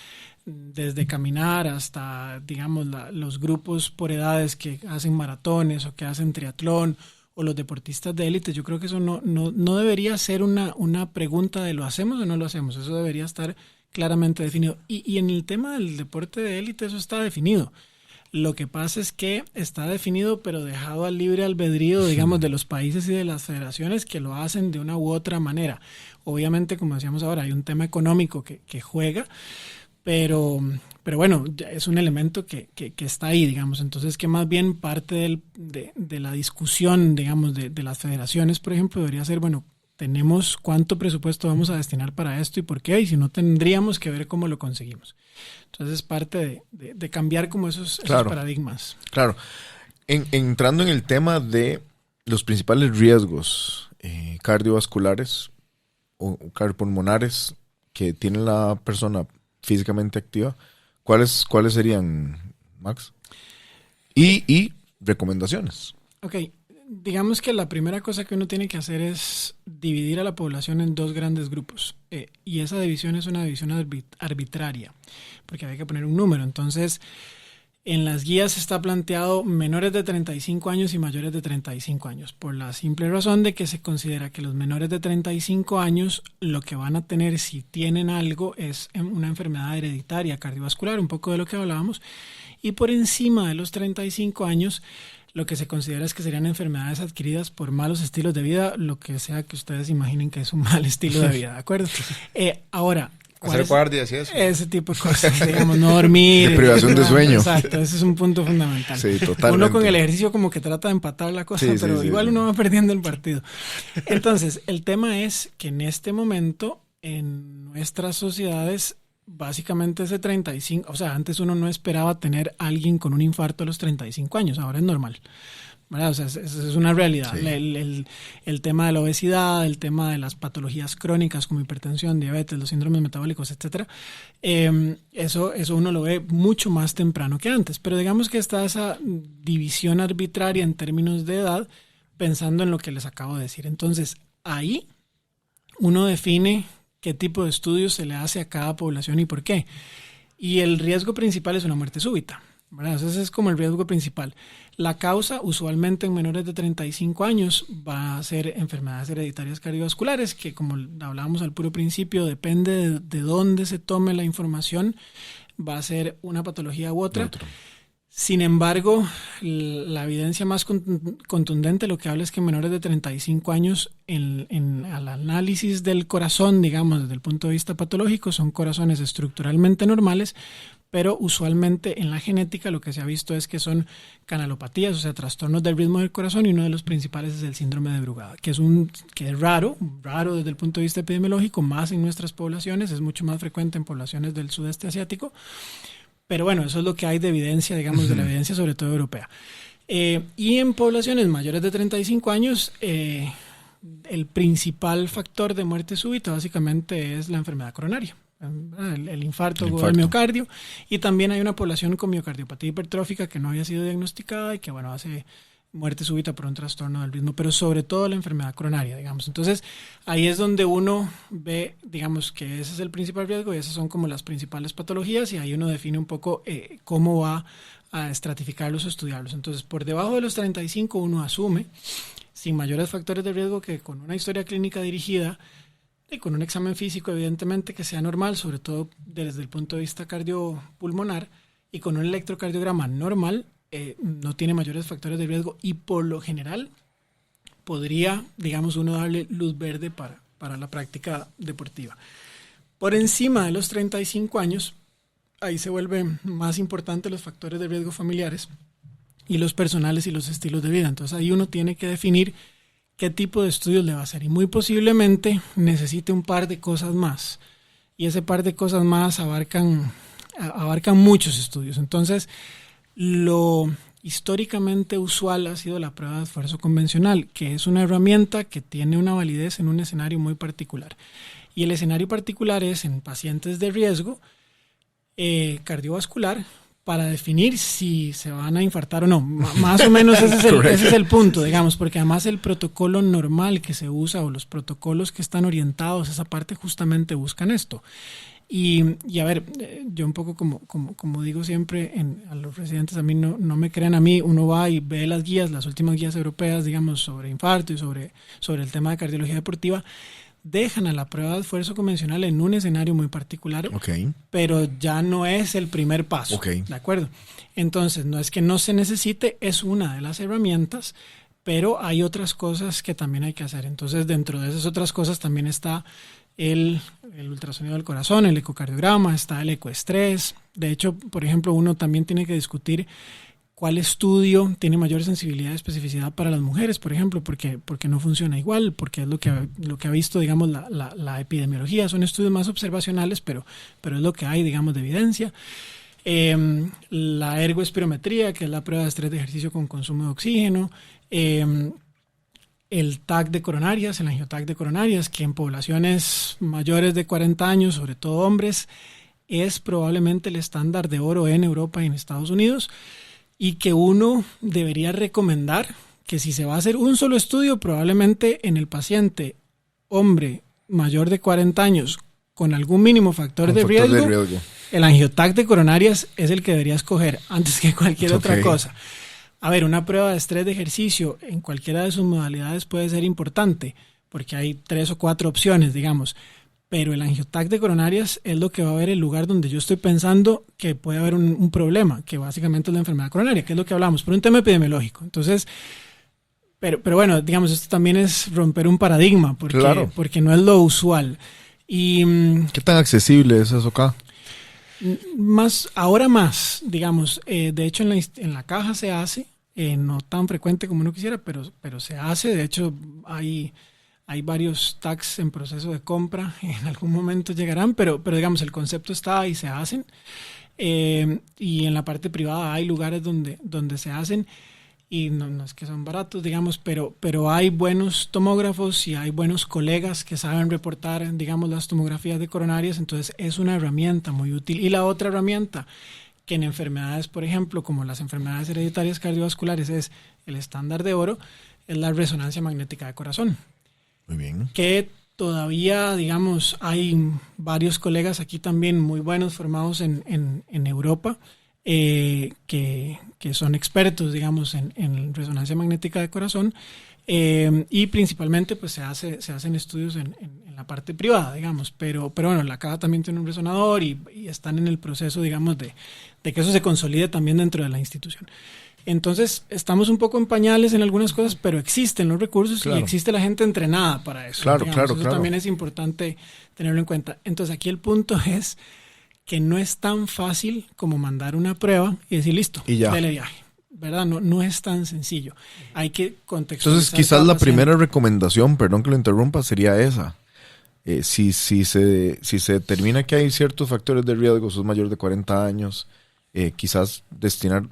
desde caminar hasta, digamos, los grupos por edades que hacen maratones o que hacen triatlón o los deportistas de élite, yo creo que eso no debería ser una pregunta de ¿lo hacemos o no lo hacemos? Eso debería estar claramente definido. Y en el tema del deporte de élite eso está definido. Lo que pasa es que está definido pero dejado al libre albedrío, digamos, de los países y de las federaciones que lo hacen de una u otra manera. Obviamente, como decíamos ahora, hay un tema económico que juega, pero bueno, es un elemento que está ahí, digamos. Entonces, que más bien parte de la discusión, digamos, de las federaciones, por ejemplo, debería ser, bueno, tenemos cuánto presupuesto vamos a destinar para esto y por qué, y si no tendríamos que ver cómo lo conseguimos. Entonces, es parte de cambiar como esos paradigmas. Claro. Entrando en el tema de los principales riesgos cardiovasculares o cardiopulmonares que tiene la persona físicamente activa, ¿cuáles serían, Max? Y recomendaciones. Ok, digamos que la primera cosa que uno tiene que hacer es dividir a la población en 2 grandes grupos. Y esa división es una división arbitraria, porque hay que poner un número. Entonces, en las guías está planteado menores de 35 años y mayores de 35 años, por la simple razón de que se considera que los menores de 35 años lo que van a tener si tienen algo es una enfermedad hereditaria cardiovascular, un poco de lo que hablábamos, y por encima de los 35 años lo que se considera es que serían enfermedades adquiridas por malos estilos de vida, lo que sea que ustedes imaginen que es un mal estilo de vida, ¿de acuerdo? Ahora, hacer guardias y eso. Ese tipo de cosas, digamos, no dormir. De privación de sueño. Exacto, ese es un punto fundamental. Sí, totalmente. Uno con el ejercicio como que trata de empatar la cosa, pero igual uno va perdiendo el partido. Entonces, el tema es que en este momento en nuestras sociedades básicamente ese 35, o sea, antes uno no esperaba tener a alguien con un infarto a los 35 años, ahora es normal, ¿verdad? O sea, es una realidad. Sí. El tema de la obesidad, el tema de las patologías crónicas como hipertensión, diabetes, los síndromes metabólicos, etcétera, eso uno lo ve mucho más temprano que antes. Pero digamos que está esa división arbitraria en términos de edad, pensando en lo que les acabo de decir. Entonces, ahí uno define qué tipo de estudios se le hace a cada población y por qué. Y el riesgo principal es una muerte súbita, ¿verdad? Ese es como el riesgo principal. La causa, usualmente en menores de 35 años, va a ser enfermedades hereditarias cardiovasculares, que como hablábamos al puro principio, depende de dónde se tome la información, va a ser una patología u otra. Sin embargo, la evidencia más contundente lo que habla es que menores de 35 años, al análisis del corazón, digamos, desde el punto de vista patológico, son corazones estructuralmente normales, pero usualmente en la genética lo que se ha visto es que son canalopatías, o sea, trastornos del ritmo del corazón, y uno de los principales es el síndrome de Brugada, que es raro desde el punto de vista epidemiológico, más en nuestras poblaciones, es mucho más frecuente en poblaciones del sudeste asiático. Pero bueno, eso es lo que hay de evidencia, digamos, de la evidencia sobre todo europea. Y en poblaciones mayores de 35 años, el principal factor de muerte súbita básicamente es la enfermedad coronaria, el infarto del miocardio. Y también hay una población con miocardiopatía hipertrófica que no había sido diagnosticada y que, bueno, hace muerte súbita por un trastorno del ritmo, pero sobre todo la enfermedad coronaria, digamos. Entonces, ahí es donde uno ve, digamos, que ese es el principal riesgo y esas son como las principales patologías, y ahí uno define un poco cómo va a estratificarlos o estudiarlos. Entonces, por debajo de los 35 uno asume, sin mayores factores de riesgo, que con una historia clínica dirigida y con un examen físico, evidentemente, que sea normal, sobre todo desde el punto de vista cardiopulmonar, y con un electrocardiograma normal, no tiene mayores factores de riesgo y por lo general podría, digamos, uno darle luz verde para la práctica deportiva. Por encima de los 35 años, ahí se vuelven más importantes los factores de riesgo familiares y los personales y los estilos de vida. Entonces ahí uno tiene que definir qué tipo de estudios le va a hacer y muy posiblemente necesite un par de cosas más. Y ese par de cosas más abarcan muchos estudios. Entonces, lo históricamente usual ha sido la prueba de esfuerzo convencional, que es una herramienta que tiene una validez en un escenario muy particular. Y el escenario particular es en pacientes de riesgo cardiovascular, para definir si se van a infartar o no. Más o menos ese es el punto, digamos, porque además el protocolo normal que se usa o los protocolos que están orientados a esa parte justamente buscan esto. Y a ver, yo un poco como digo siempre a los residentes, a mí no me crean a mí, uno va y ve las guías, las últimas guías europeas, digamos, sobre infarto y sobre el tema de cardiología deportiva, dejan a la prueba de esfuerzo convencional en un escenario muy particular, pero ya no es el primer paso, ¿de acuerdo? Entonces, no es que no se necesite, es una de las herramientas, pero hay otras cosas que también hay que hacer. Entonces, dentro de esas otras cosas también está el ultrasonido del corazón, el ecocardiograma, está el ecoestrés. De hecho, por ejemplo, uno también tiene que discutir cuál estudio tiene mayor sensibilidad y especificidad para las mujeres, por ejemplo, porque no funciona igual, porque es lo que ha visto, digamos, la epidemiología. Son estudios más observacionales, pero es lo que hay, digamos, de evidencia. La ergoespirometría, que es la prueba de estrés de ejercicio con consumo de oxígeno. El TAC de coronarias, el angioTAC de coronarias, que en poblaciones mayores de 40 años, sobre todo hombres, es probablemente el estándar de oro en Europa y en Estados Unidos, y que uno debería recomendar que si se va a hacer un solo estudio, probablemente en el paciente hombre mayor de 40 años con algún mínimo factor de riesgo, el angioTAC de coronarias es el que debería escoger antes que cualquier otra cosa. A ver, una prueba de estrés de ejercicio en cualquiera de sus modalidades puede ser importante, porque hay 3 o 4 opciones, digamos. Pero el angioTAC de coronarias es lo que va a ver el lugar donde yo estoy pensando que puede haber un problema, que básicamente es la enfermedad coronaria, que es lo que hablamos, por un tema epidemiológico. Entonces, pero bueno, digamos, esto también es romper un paradigma, porque no es lo usual. Y ¿qué tan accesible es eso acá? Ahora más, digamos, de hecho en la caja se hace, no tan frecuente como uno quisiera, pero se hace. De hecho hay Hay varios tags en proceso de compra, en algún momento llegarán, pero digamos, el concepto está y se hacen. Y en la parte privada hay lugares donde se hacen, y no es que son baratos, digamos, pero hay buenos tomógrafos y hay buenos colegas que saben reportar, digamos, las tomografías de coronarias, entonces es una herramienta muy útil. Y la otra herramienta, que en enfermedades, por ejemplo, como las enfermedades hereditarias cardiovasculares es el estándar de oro, es la resonancia magnética de corazón. Muy bien. Que todavía, digamos, hay varios colegas aquí también muy buenos formados en Europa que son expertos, digamos, en resonancia magnética de corazón, y principalmente pues se hacen estudios en la parte privada, digamos, pero bueno, la caja también tiene un resonador y están en el proceso, digamos, de que eso se consolide también dentro de la institución. Entonces, estamos un poco en pañales en algunas cosas, pero existen los recursos, claro, y existe la gente entrenada para eso. Claro, digamos. claro. Eso también es importante tenerlo en cuenta. Entonces, aquí el punto es que no es tan fácil como mandar una prueba y decir, listo, dale viaje. ¿Verdad? No es tan sencillo. Hay que contextualizar. Entonces, quizás la primera recomendación, perdón que lo interrumpa, sería esa. Si se determina que hay ciertos factores de riesgo, sos mayor de 40 años, quizás destinar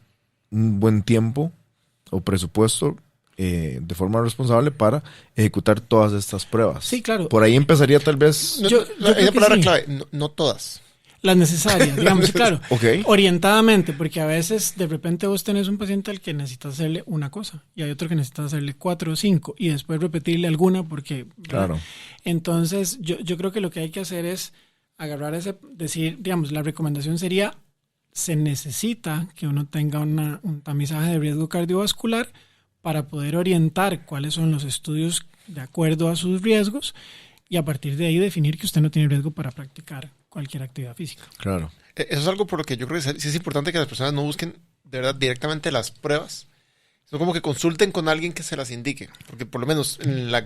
un buen tiempo o presupuesto de forma responsable para ejecutar todas estas pruebas. Sí, claro. Por ahí empezaría tal vez... Esa palabra clave, no todas. Las necesarias, digamos, claro. Okay. Orientadamente, porque a veces de repente vos tenés un paciente al que necesitas hacerle una cosa y hay otro que necesitas hacerle 4 o 5 y después repetirle alguna porque... Claro. Entonces, yo creo que lo que hay que hacer es agarrar decir, digamos, la recomendación sería, se necesita que uno tenga un tamizaje de riesgo cardiovascular para poder orientar cuáles son los estudios de acuerdo a sus riesgos y a partir de ahí definir que usted no tiene riesgo para practicar cualquier actividad física. Claro. Eso es algo por lo que yo creo que sí es importante que las personas no busquen de verdad directamente las pruebas, sino como que consulten con alguien que se las indique, porque por lo menos en la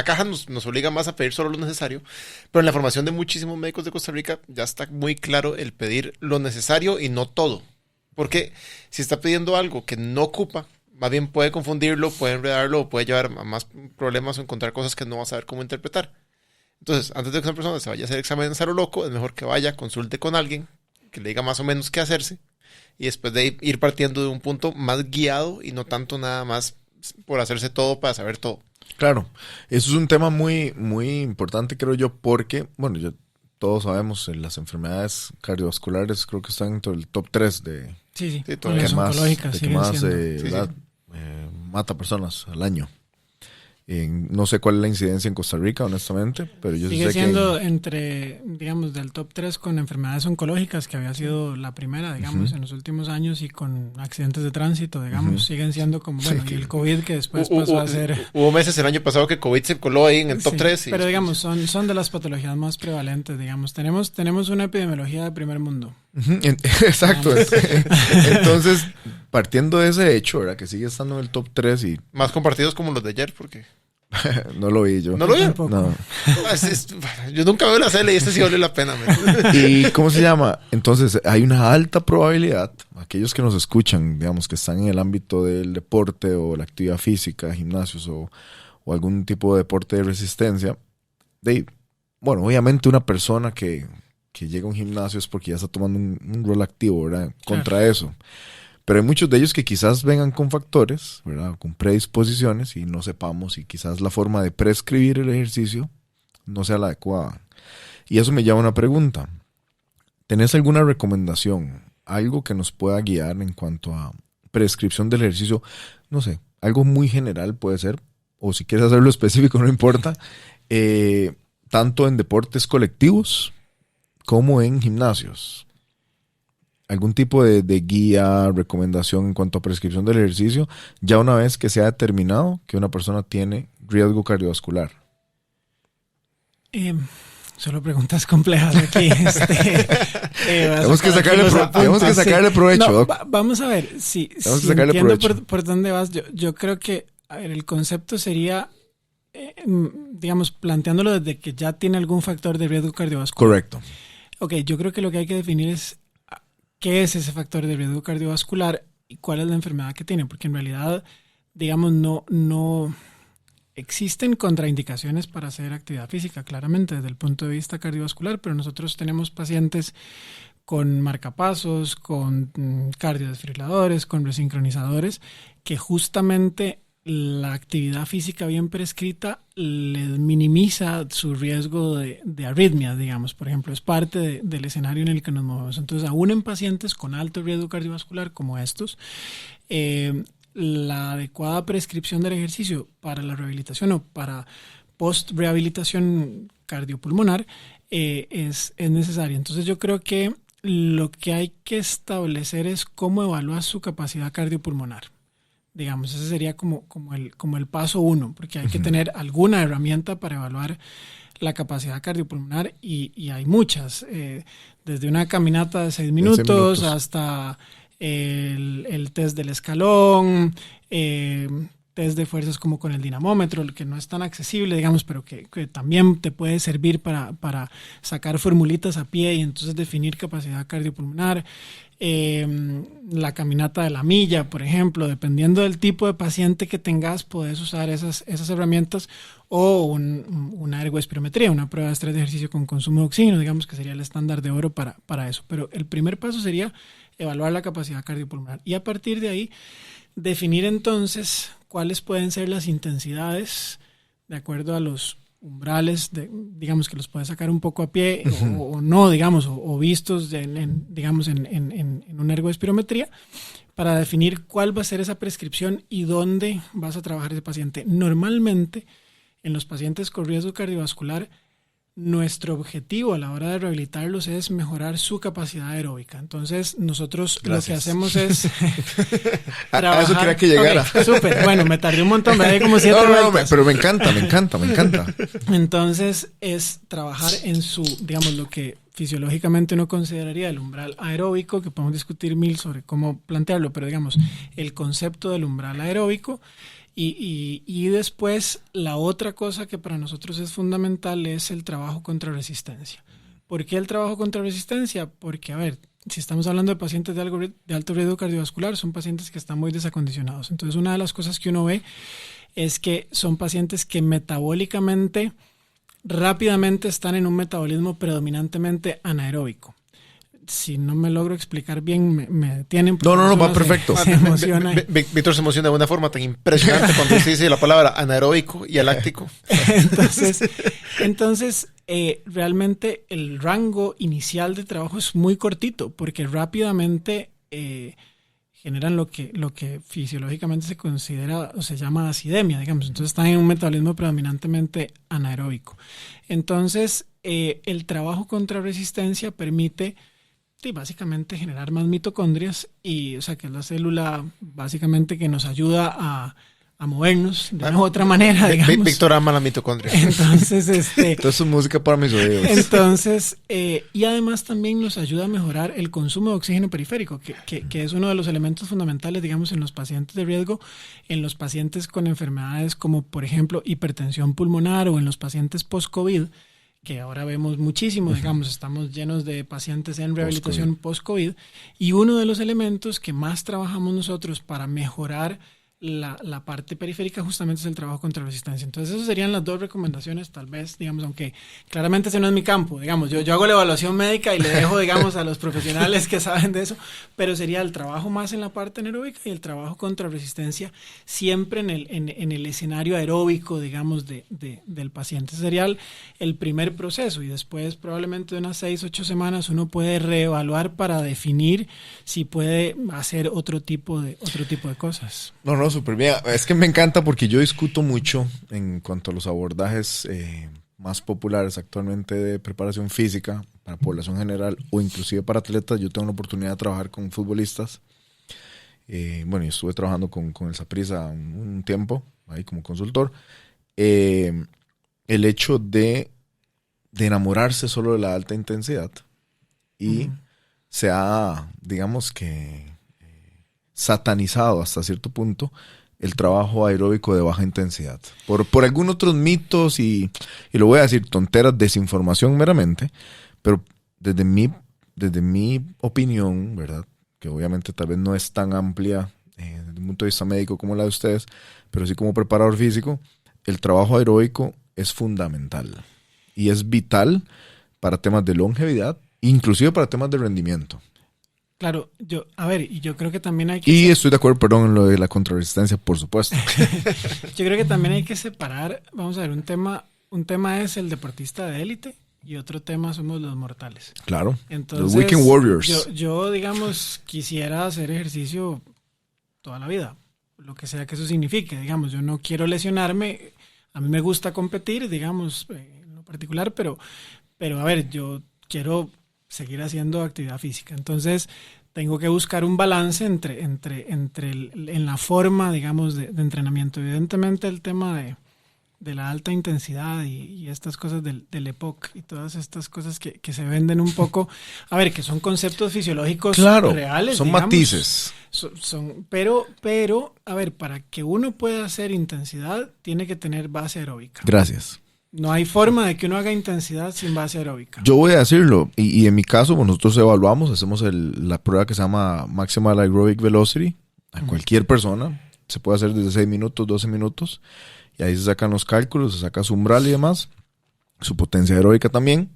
caja nos obliga más a pedir solo lo necesario, pero en la formación de muchísimos médicos de Costa Rica ya está muy claro el pedir lo necesario y no todo, porque si está pidiendo algo que no ocupa, más bien puede confundirlo, puede enredarlo o puede llevar a más problemas o encontrar cosas que no va a saber cómo interpretar. Entonces, antes de que una persona se vaya a hacer exámenes a lo loco, es mejor que vaya, consulte con alguien que le diga más o menos qué hacerse y después de ir partiendo de un punto más guiado y no tanto nada más por hacerse todo para saber todo. Claro, eso es un tema muy, muy importante, creo yo, porque, bueno, todos sabemos, las enfermedades cardiovasculares creo que están entre el top 3 de las oncológicas que más mata personas al año. No sé cuál es la incidencia en Costa Rica, honestamente, pero yo sigue sé siendo entre, digamos, del top 3 con enfermedades oncológicas, que había sido la primera, digamos, en los últimos años, y con accidentes de tránsito, digamos, siguen siendo como, bueno, y el COVID que después pasó a ser... Hubo meses el año pasado que COVID se coló ahí en el top 3. Pero digamos, son de las patologías más prevalentes, digamos. Tenemos una epidemiología de primer mundo. Exacto. Entonces, partiendo de ese hecho, ¿verdad? Que sigue estando en el top 3 y... Más compartidos como los de ayer, porque... No lo vi yo. ¿No lo vi? No. Yo nunca veo la serie y sí vale la pena. ¿Y cómo se llama? Entonces, hay una alta probabilidad, aquellos que nos escuchan, digamos, que están en el ámbito del deporte o la actividad física, gimnasios o algún tipo de deporte de resistencia, bueno, obviamente una persona que llega a un gimnasio es porque ya está tomando un rol activo, ¿verdad? Contra eso. Pero hay muchos de ellos que quizás vengan con factores, ¿verdad? Con predisposiciones y no sepamos, y quizás la forma de prescribir el ejercicio no sea la adecuada. Y eso me lleva a una pregunta. ¿Tenés alguna recomendación? Algo que nos pueda guiar en cuanto a prescripción del ejercicio? No sé, algo muy general puede ser, o si quieres hacerlo específico no importa, tanto en deportes colectivos como en gimnasios. ¿Algún tipo de guía, recomendación en cuanto a prescripción del ejercicio, ya una vez que se ha determinado que una persona tiene riesgo cardiovascular? Solo preguntas complejas aquí. Tenemos que sacarle provecho. No, vamos a ver, si entiendo por dónde vas. Yo creo que, a ver, el concepto sería, digamos, planteándolo desde que ya tiene algún factor de riesgo cardiovascular. Correcto. Ok, yo creo que lo que hay que definir es qué es ese factor de riesgo cardiovascular y cuál es la enfermedad que tiene, porque en realidad, digamos, no existen contraindicaciones para hacer actividad física, claramente, desde el punto de vista cardiovascular, pero nosotros tenemos pacientes con marcapasos, con cardiodesfibriladores, con resincronizadores, que justamente la actividad física bien prescrita les minimiza su riesgo de arritmia, digamos. Por ejemplo, es parte del escenario en el que nos movemos. Entonces, aún en pacientes con alto riesgo cardiovascular como estos, la adecuada prescripción del ejercicio para la rehabilitación o para post-rehabilitación cardiopulmonar es necesaria. Entonces, yo creo que lo que hay que establecer es cómo evaluar su capacidad cardiopulmonar. Digamos, ese sería como el paso 1, porque hay que tener alguna herramienta para evaluar la capacidad cardiopulmonar y hay muchas, desde una caminata de 6 minutos hasta el test del escalón, test de fuerzas como con el dinamómetro, que no es tan accesible, digamos, pero que también te puede servir para sacar formulitas a pie y entonces definir capacidad cardiopulmonar. La caminata de la milla, por ejemplo, dependiendo del tipo de paciente que tengas, puedes usar esas herramientas o una ergoespirometría, una prueba de estrés de ejercicio con consumo de oxígeno, digamos que sería el estándar de oro para eso. Pero el primer paso sería evaluar la capacidad cardiopulmonar y a partir de ahí definir entonces cuáles pueden ser las intensidades de acuerdo a los umbrales, digamos que los puedes sacar un poco a pie o no, digamos, o vistos digamos en una ergoespirometría para definir cuál va a ser esa prescripción y dónde vas a trabajar ese paciente. Normalmente, en los pacientes con riesgo cardiovascular, nuestro objetivo a la hora de rehabilitarlos es mejorar su capacidad aeróbica. Entonces, nosotros lo que hacemos es trabajar. A eso quería que llegara. Okay, súper. Bueno, me tardé un montón, me di como 7 vueltas. Pero me encanta. Entonces, es trabajar en digamos, lo que fisiológicamente uno consideraría el umbral aeróbico, que podemos discutir mil sobre cómo plantearlo, pero digamos, el concepto del umbral aeróbico. Y después, la otra cosa que para nosotros es fundamental es el trabajo contra resistencia. ¿Por qué el trabajo contra resistencia? Porque, a ver, si estamos hablando de pacientes de alto riesgo cardiovascular, son pacientes que están muy desacondicionados. Entonces, una de las cosas que uno ve es que son pacientes que metabólicamente, rápidamente están en un metabolismo predominantemente anaeróbico. Si no me logro explicar bien, me detienen. No, va perfecto. Se emociona. Víctor se emociona de una forma tan impresionante cuando se dice la palabra anaeróbico y aláctico. Entonces realmente el rango inicial de trabajo es muy cortito porque rápidamente generan lo que fisiológicamente se considera o se llama acidemia, digamos. Entonces están en un metabolismo predominantemente anaeróbico. Entonces el trabajo contra resistencia permite básicamente generar más mitocondrias y, o sea, que es la célula básicamente que nos ayuda a movernos de una u otra manera, digamos. Víctor ama la mitocondria. Entonces, Entonces es música para mis oídos. Entonces, y además también nos ayuda a mejorar el consumo de oxígeno periférico, que es uno de los elementos fundamentales, digamos, en los pacientes de riesgo, en los pacientes con enfermedades como, por ejemplo, hipertensión pulmonar o en los pacientes post-COVID, que ahora vemos muchísimo, digamos, estamos llenos de pacientes en rehabilitación post-COVID, y uno de los elementos que más trabajamos nosotros para mejorar la parte periférica justamente es el trabajo contra resistencia. Entonces, esas serían las dos recomendaciones, tal vez, digamos, aunque claramente ese no es mi campo, digamos, yo hago la evaluación médica y le dejo, digamos, a los profesionales que saben de eso, pero sería el trabajo más en la parte anaeróbica y el trabajo contra resistencia siempre en el escenario aeróbico, digamos, del paciente. Ese sería el primer proceso y después probablemente de unas 6-8 semanas uno puede reevaluar para definir si puede hacer otro tipo de cosas. No, súper bien. Es que me encanta porque yo discuto mucho en cuanto a los abordajes más populares actualmente de preparación física para población general o inclusive para atletas. Yo tengo la oportunidad de trabajar con futbolistas. Bueno, yo estuve trabajando con el Saprissa un tiempo, ahí como consultor. El hecho de enamorarse solo de la alta intensidad y se ha, digamos que satanizado hasta cierto punto el trabajo aeróbico de baja intensidad. Por algunos otros mitos y lo voy a decir, tonteras, desinformación meramente, pero desde mi opinión, ¿verdad? Que obviamente tal vez no es tan amplia desde un punto de vista médico como la de ustedes, pero sí como preparador físico, el trabajo aeróbico es fundamental y es vital para temas de longevidad, inclusive para temas de rendimiento. Claro, yo creo que también hay que... Y estoy de acuerdo, perdón, en lo de la contrarresistencia, por supuesto. Yo creo que también hay que separar, vamos a ver, un tema es el deportista de élite y otro tema somos los mortales. Claro, entonces, los Weekend Warriors. Yo, digamos, quisiera hacer ejercicio toda la vida, lo que sea que eso signifique, digamos, yo no quiero lesionarme, a mí me gusta competir, digamos, en lo particular, pero a ver, yo quiero seguir haciendo actividad física. Entonces, tengo que buscar un balance en la forma, digamos, de entrenamiento. Evidentemente, el tema de la alta intensidad y estas cosas del EPOC y todas estas cosas que se venden un poco, a ver, que son conceptos fisiológicos reales. Son digamos, matices. Pero, a ver, para que uno pueda hacer intensidad, tiene que tener base aeróbica. Gracias. No hay forma de que uno haga intensidad sin base aeróbica. Yo voy a decirlo, y en mi caso, pues nosotros evaluamos, hacemos la prueba que se llama Maximal Aerobic Velocity, a cualquier persona, se puede hacer desde 6 minutos, 12 minutos, y ahí se sacan los cálculos, se saca su umbral y demás, su potencia aeróbica también,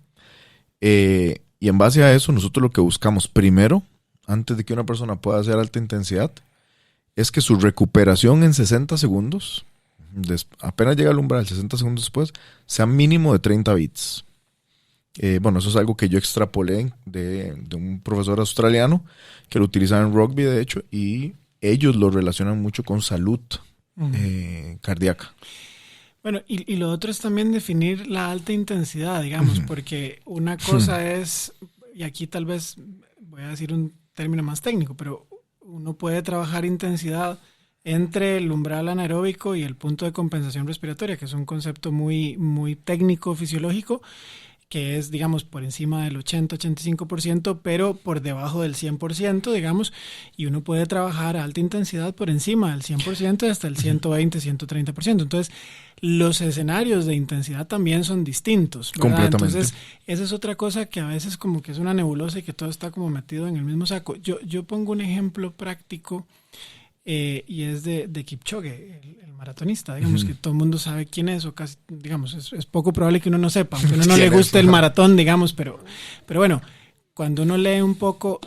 y en base a eso, nosotros lo que buscamos primero, antes de que una persona pueda hacer alta intensidad, es que su recuperación en 60 segundos... apenas llega al umbral 60 segundos después, sea mínimo de 30 bits. Bueno, eso es algo que yo extrapolé de un profesor australiano que lo utilizaba en rugby, de hecho, y ellos lo relacionan mucho con salud cardíaca. Bueno, y lo otro es también definir la alta intensidad, digamos, porque una cosa es, y aquí tal vez voy a decir un término más técnico, pero uno puede trabajar intensidad entre el umbral anaeróbico y el punto de compensación respiratoria, que es un concepto muy, muy técnico, fisiológico, que es, digamos, por encima del 80-85%, pero por debajo del 100%, digamos, y uno puede trabajar a alta intensidad por encima del 100% hasta el 120-130%. Entonces, los escenarios de intensidad también son distintos, ¿verdad? Completamente. Entonces, esa es otra cosa que a veces como que es una nebulosa y que todo está como metido en el mismo saco. Yo pongo un ejemplo práctico y es de Kipchoge, el maratonista, digamos, que todo el mundo sabe quién es, o casi, digamos, es poco probable que uno no sepa, aunque a uno no le guste el maratón, digamos, pero bueno, cuando uno lee un poco,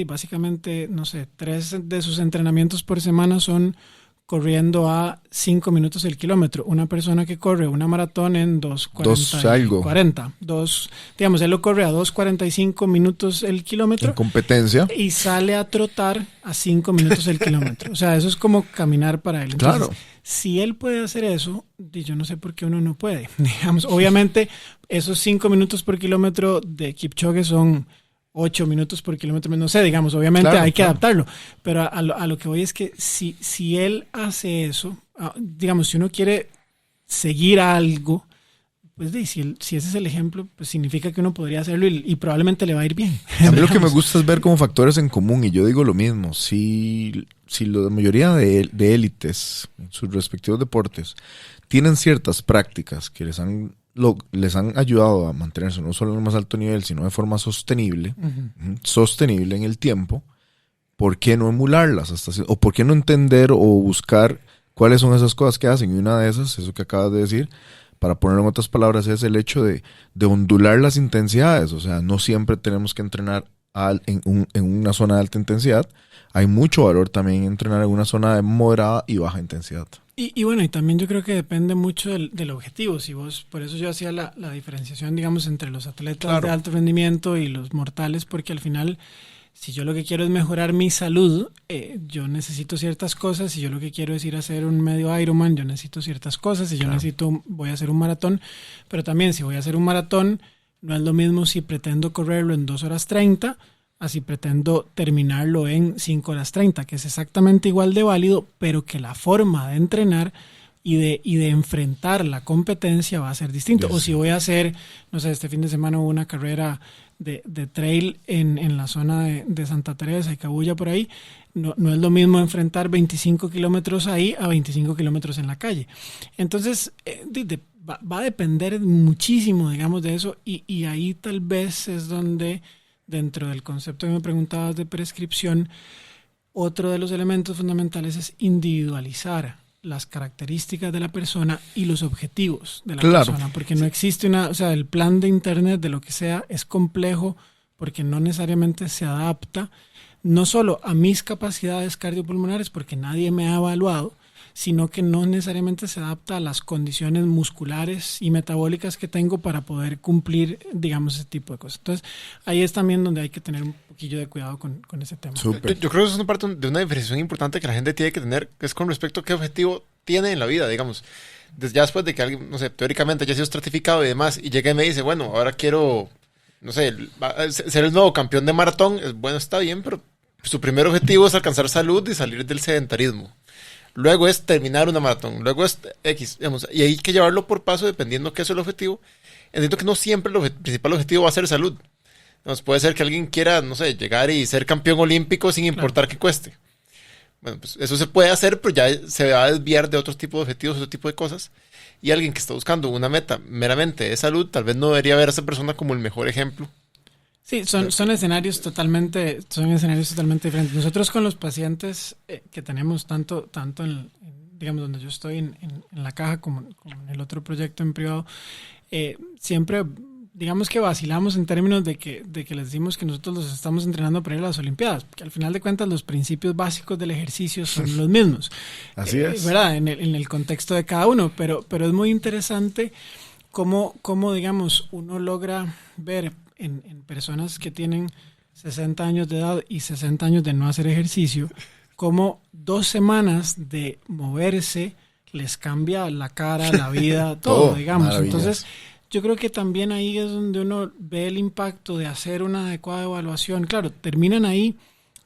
básicamente, no sé, 3 de sus entrenamientos por semana son corriendo a 5 minutos el kilómetro. Una persona que corre una maratón en 2:40, digamos, él lo corre a 2:45 minutos el kilómetro. En competencia. Y sale a trotar a 5 minutos el kilómetro. O sea, eso es como caminar para él. Entonces, claro. Si él puede hacer eso, yo no sé por qué uno no puede. Digamos, obviamente, esos 5 minutos por kilómetro de Kipchoge son 8 minutos por kilómetro, no sé, digamos, obviamente hay que adaptarlo, pero a lo que voy es que si él hace eso, digamos, si uno quiere seguir algo, pues si ese es el ejemplo, pues significa que uno podría hacerlo y probablemente le va a ir bien. A mí lo que me gusta es ver como factores en común, y yo digo lo mismo, si la mayoría de élites en sus respectivos deportes tienen ciertas prácticas que les han ayudado a mantenerse no solo en el más alto nivel, sino de forma sostenible, sostenible en el tiempo, ¿por qué no emularlas? ¿O por qué no entender o buscar cuáles son esas cosas que hacen? Y una de esas, eso que acabas de decir, para ponerlo en otras palabras, es el hecho de ondular las intensidades. O sea, no siempre tenemos que entrenar en una zona de alta intensidad. Hay mucho valor también en entrenar en una zona de moderada y baja intensidad. Y bueno, y también yo creo que depende mucho del objetivo. Por eso yo hacía la diferenciación, digamos, entre los atletas de alto rendimiento y los mortales, porque al final, si yo lo que quiero es mejorar mi salud, yo necesito ciertas cosas. Si yo lo que quiero es ir a hacer un medio Ironman, yo necesito ciertas cosas. Si yo voy a hacer un maratón, pero también si voy a hacer un maratón, no es lo mismo si pretendo correrlo en 2:30, así pretendo terminarlo en 5:30, que es exactamente igual de válido, pero que la forma de entrenar y de enfrentar la competencia va a ser distinto. Yes. O si voy a hacer, no sé, este fin de semana hubo una carrera de trail en la zona de Santa Teresa y Cabuya por ahí, no es lo mismo enfrentar 25 kilómetros ahí a 25 kilómetros en la calle. Entonces, va a depender muchísimo, digamos, de eso, y ahí tal vez es donde, dentro del concepto que me preguntabas de prescripción, otro de los elementos fundamentales es individualizar las características de la persona y los objetivos de la Claro. persona, porque no existe o sea, el plan de internet de lo que sea es complejo porque no necesariamente se adapta no solo a mis capacidades cardiopulmonares, porque nadie me ha evaluado, sino que no necesariamente se adapta a las condiciones musculares y metabólicas que tengo para poder cumplir, digamos, ese tipo de cosas. Entonces, ahí es también donde hay que tener un poquillo de cuidado con ese tema. Súper. Yo creo que eso es una parte de una diferenciación importante que la gente tiene que tener, que es con respecto a qué objetivo tiene en la vida, digamos. Ya después de que alguien, no sé, teóricamente haya sido estratificado y demás, y llega y me dice, bueno, ahora quiero, no sé, ser el nuevo campeón de maratón, bueno, está bien, pero su primer objetivo es alcanzar salud y salir del sedentarismo. Luego es terminar una maratón, luego es X, digamos, y hay que llevarlo por paso dependiendo qué es el objetivo. Entiendo que no siempre el principal objetivo va a ser salud. Entonces, puede ser que alguien quiera, no sé, llegar y ser campeón olímpico sin importar que cueste. Bueno, pues eso se puede hacer, pero ya se va a desviar de otro tipo de objetivos, otro tipo de cosas. Y alguien que está buscando una meta meramente de salud, tal vez no debería ver a esa persona como el mejor ejemplo. Sí, son escenarios totalmente diferentes. Nosotros con los pacientes que tenemos tanto digamos, donde yo estoy en la caja como en el otro proyecto en privado, siempre, digamos que vacilamos en términos de que les decimos que nosotros los estamos entrenando para ir a las Olimpiadas, porque al final de cuentas los principios básicos del ejercicio son los mismos. Así es. ¿Verdad? En el contexto de cada uno, pero es muy interesante cómo, digamos, uno logra ver en personas que tienen 60 años de edad y 60 años de no hacer ejercicio, como 2 semanas de moverse les cambia la cara, la vida, todo, digamos. Maravillas. Entonces, yo creo que también ahí es donde uno ve el impacto de hacer una adecuada evaluación. Claro, terminan ahí,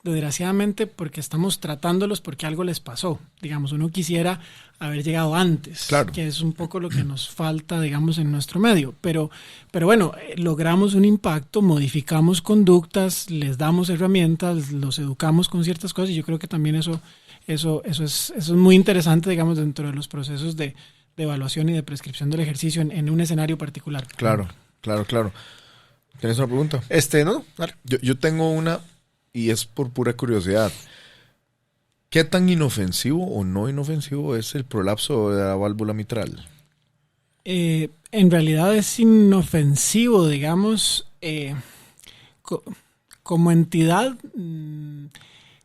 desgraciadamente, porque estamos tratándolos porque algo les pasó. Digamos, uno quisiera haber llegado antes, claro, que es un poco lo que nos falta, digamos, en nuestro medio. Pero bueno, logramos un impacto, modificamos conductas, les damos herramientas, los educamos con ciertas cosas, y yo creo que también eso es muy interesante, digamos, dentro de los procesos de evaluación y de prescripción del ejercicio en un escenario particular. Claro. ¿Tienes una pregunta? No, dale. Yo tengo una, y es por pura curiosidad. ¿Qué tan inofensivo o no inofensivo es el prolapso de la válvula mitral? En realidad es inofensivo, digamos, como entidad,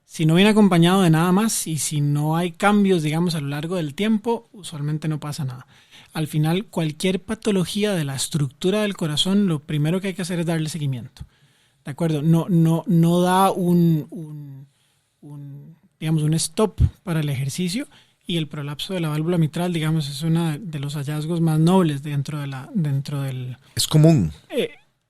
si no viene acompañado de nada más y si no hay cambios, digamos, a lo largo del tiempo, usualmente no pasa nada. Al final, cualquier patología de la estructura del corazón, lo primero que hay que hacer es darle seguimiento. ¿De acuerdo? No da un stop para el ejercicio, y el prolapso de la válvula mitral, digamos, es uno de los hallazgos más nobles dentro del... ¿Es común?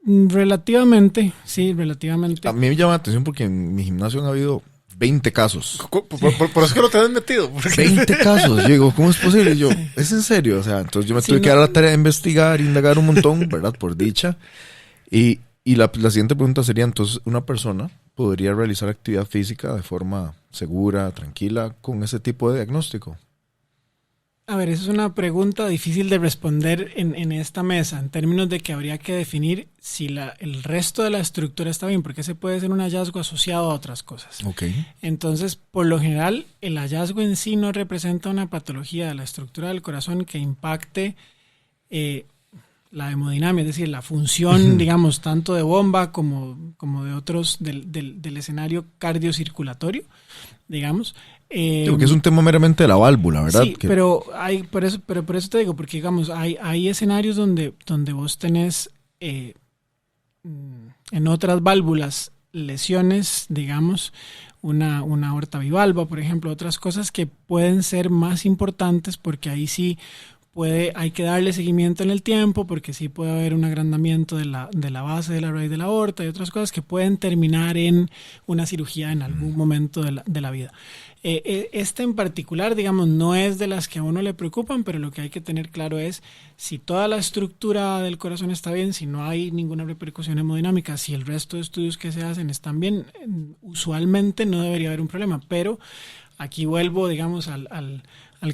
Relativamente, sí, relativamente. A mí me llama la atención porque en mi gimnasio han habido 20 casos. Por eso es que lo tenés metido. 20 casos. Yo digo, ¿cómo es posible? Yo, ¿es en serio? O sea, entonces yo me tuve que dar la tarea de investigar, indagar un montón, ¿verdad? Por dicha. Y la siguiente pregunta sería, entonces, ¿una persona podría realizar actividad física de forma segura, tranquila, con ese tipo de diagnóstico? A ver, esa es una pregunta difícil de responder en esta mesa, en términos de que habría que definir si el resto de la estructura está bien, porque ese puede ser un hallazgo asociado a otras cosas. Okay. Entonces, por lo general, el hallazgo en sí no representa una patología de la estructura del corazón que impacte la hemodinamia, es decir, la función, digamos, tanto de bomba como de otros del escenario cardiocirculatorio, digamos. Porque es un tema meramente de la válvula, ¿verdad? Sí, pero por eso te digo, porque digamos, hay escenarios donde vos tenés en otras válvulas lesiones, digamos, una aorta bivalva, por ejemplo, otras cosas que pueden ser más importantes, porque ahí sí hay que darle seguimiento en el tiempo, porque sí puede haber un agrandamiento de la base de la raíz de la aorta y otras cosas que pueden terminar en una cirugía en algún momento de la vida. Este en particular, digamos, no es de las que a uno le preocupan, pero lo que hay que tener claro es si toda la estructura del corazón está bien, si no hay ninguna repercusión hemodinámica, si el resto de estudios que se hacen están bien, usualmente no debería haber un problema. Pero aquí vuelvo, digamos, al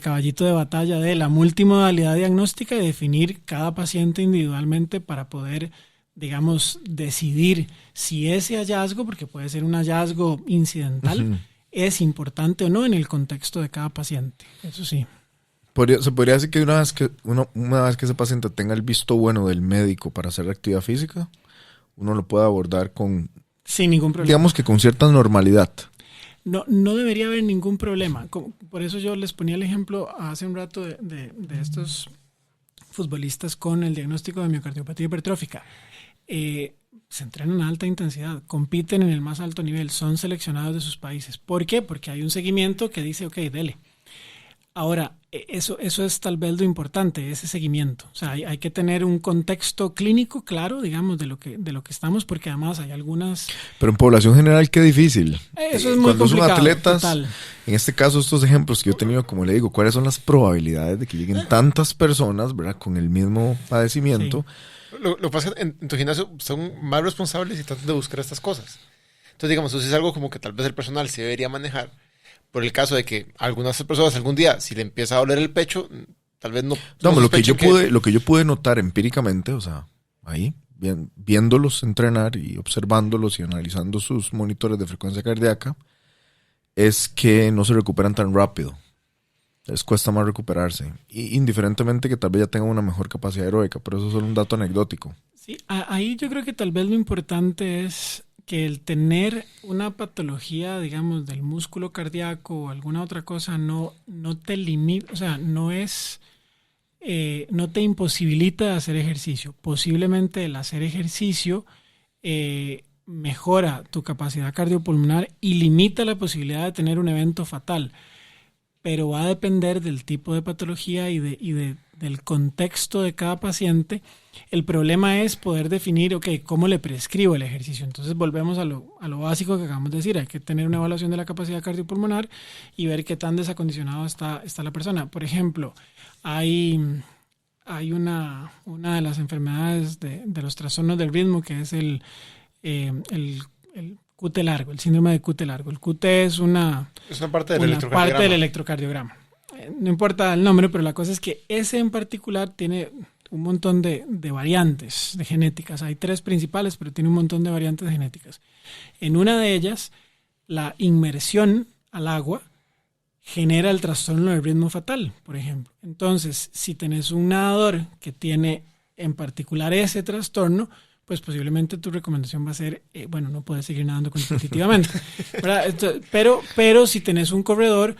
caballito de batalla de la multimodalidad diagnóstica y definir cada paciente individualmente para poder, digamos, decidir si ese hallazgo, porque puede ser un hallazgo incidental, es importante o no en el contexto de cada paciente. Eso sí. Se podría decir que una vez que ese paciente tenga el visto bueno del médico para hacer actividad física, uno lo puede abordar sin ningún problema. Digamos que con cierta normalidad. No debería haber ningún problema. Por eso yo les ponía el ejemplo hace un rato de estos futbolistas con el diagnóstico de miocardiopatía hipertrófica. Se entrenan a alta intensidad, compiten en el más alto nivel, son seleccionados de sus países. ¿Por qué? Porque hay un seguimiento que dice, ok, dele. Ahora, eso es tal vez lo importante, ese seguimiento. O sea, hay que tener un contexto clínico claro, digamos, de lo que estamos, porque además hay algunas... Pero en población general, qué difícil. Eso es muy complicado. Cuando son atletas, total. En este caso, estos ejemplos que yo he tenido, como le digo, ¿cuáles son las probabilidades de que lleguen tantas personas, ¿verdad?, con el mismo padecimiento? Sí. Lo que pasa es que en tu gimnasio son más responsables y tratan de buscar estas cosas. Entonces, digamos, eso es algo como que tal vez el personal se debería manejar. Por el caso de que algunas personas algún día, si le empieza a doler el pecho, tal vez no lo que yo pude notar empíricamente, o sea, ahí, viéndolos entrenar y observándolos y analizando sus monitores de frecuencia cardíaca, es que no se recuperan tan rápido. Les cuesta más recuperarse. Y indiferentemente que tal vez ya tengan una mejor capacidad aeróbica, pero eso es solo un dato anecdótico. Sí, ahí yo creo que tal vez lo importante es que el tener una patología, digamos, del músculo cardíaco o alguna otra cosa no te limita, o sea, no te imposibilita hacer ejercicio. Posiblemente el hacer ejercicio mejora tu capacidad cardiopulmonar y limita la posibilidad de tener un evento fatal, pero va a depender del tipo de patología y del contexto de cada paciente. El problema es poder definir, ok, ¿cómo le prescribo el ejercicio? Entonces volvemos a lo básico que acabamos de decir. Hay que tener una evaluación de la capacidad cardiopulmonar y ver qué tan desacondicionado está la persona. Por ejemplo, hay una de las enfermedades de los trastornos del ritmo, que es el QT largo, el síndrome de QT largo. El QT es una parte del electrocardiograma. No importa el nombre, pero la cosa es que ese en particular tiene un montón de variantes de genéticas. Hay 3 principales, pero tiene un montón de variantes genéticas. En una de ellas, la inmersión al agua genera el trastorno del ritmo fatal, por ejemplo. Entonces, si tenés un nadador que tiene en particular ese trastorno, pues posiblemente tu recomendación va a ser, no puedes seguir nadando competitivamente. Pero si tenés un corredor,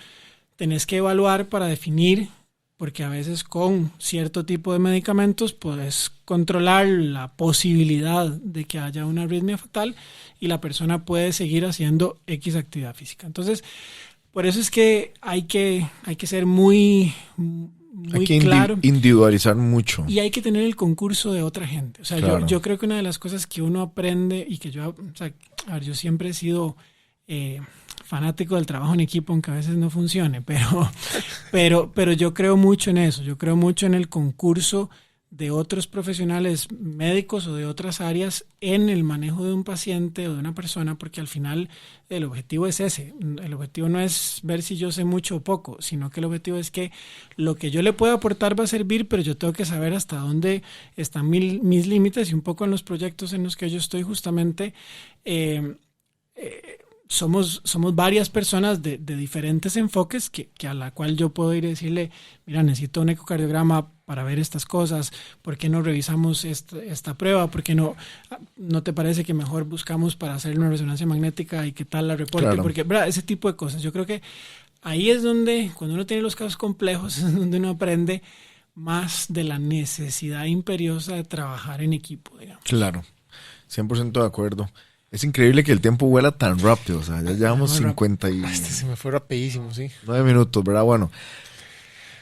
tenés que evaluar para definir, porque a veces con cierto tipo de medicamentos puedes controlar la posibilidad de que haya una arritmia fatal y la persona puede seguir haciendo X actividad física. Entonces, por eso es que hay que ser muy claro. Individualizar mucho. Y hay que tener el concurso de otra gente. O sea, claro. yo creo que una de las cosas que uno aprende y que yo siempre he sido fanático del trabajo en equipo, aunque a veces no funcione, pero yo creo mucho en eso. Yo creo mucho en el concurso de otros profesionales médicos o de otras áreas en el manejo de un paciente o de una persona, porque al final el objetivo es ese. El objetivo no es ver si yo sé mucho o poco, sino que el objetivo es que lo que yo le pueda aportar va a servir, pero yo tengo que saber hasta dónde están mis límites, y un poco en los proyectos en los que yo estoy justamente somos varias personas de diferentes enfoques que a la cual yo puedo ir y decirle, mira, necesito un ecocardiograma para ver estas cosas, ¿por qué no revisamos esta prueba? ¿Por qué no te parece que mejor buscamos para hacer una resonancia magnética y qué tal la reporte? Claro. Porque, ¿verdad? Ese tipo de cosas. Yo creo que ahí es donde, cuando uno tiene los casos complejos, es donde uno aprende más de la necesidad imperiosa de trabajar en equipo, digamos. Claro, 100% de acuerdo. Es increíble que el tiempo vuela tan rápido, o sea, ya llevamos 50 y... se me fue rapidísimo, sí. 9 minutos, ¿verdad? Bueno,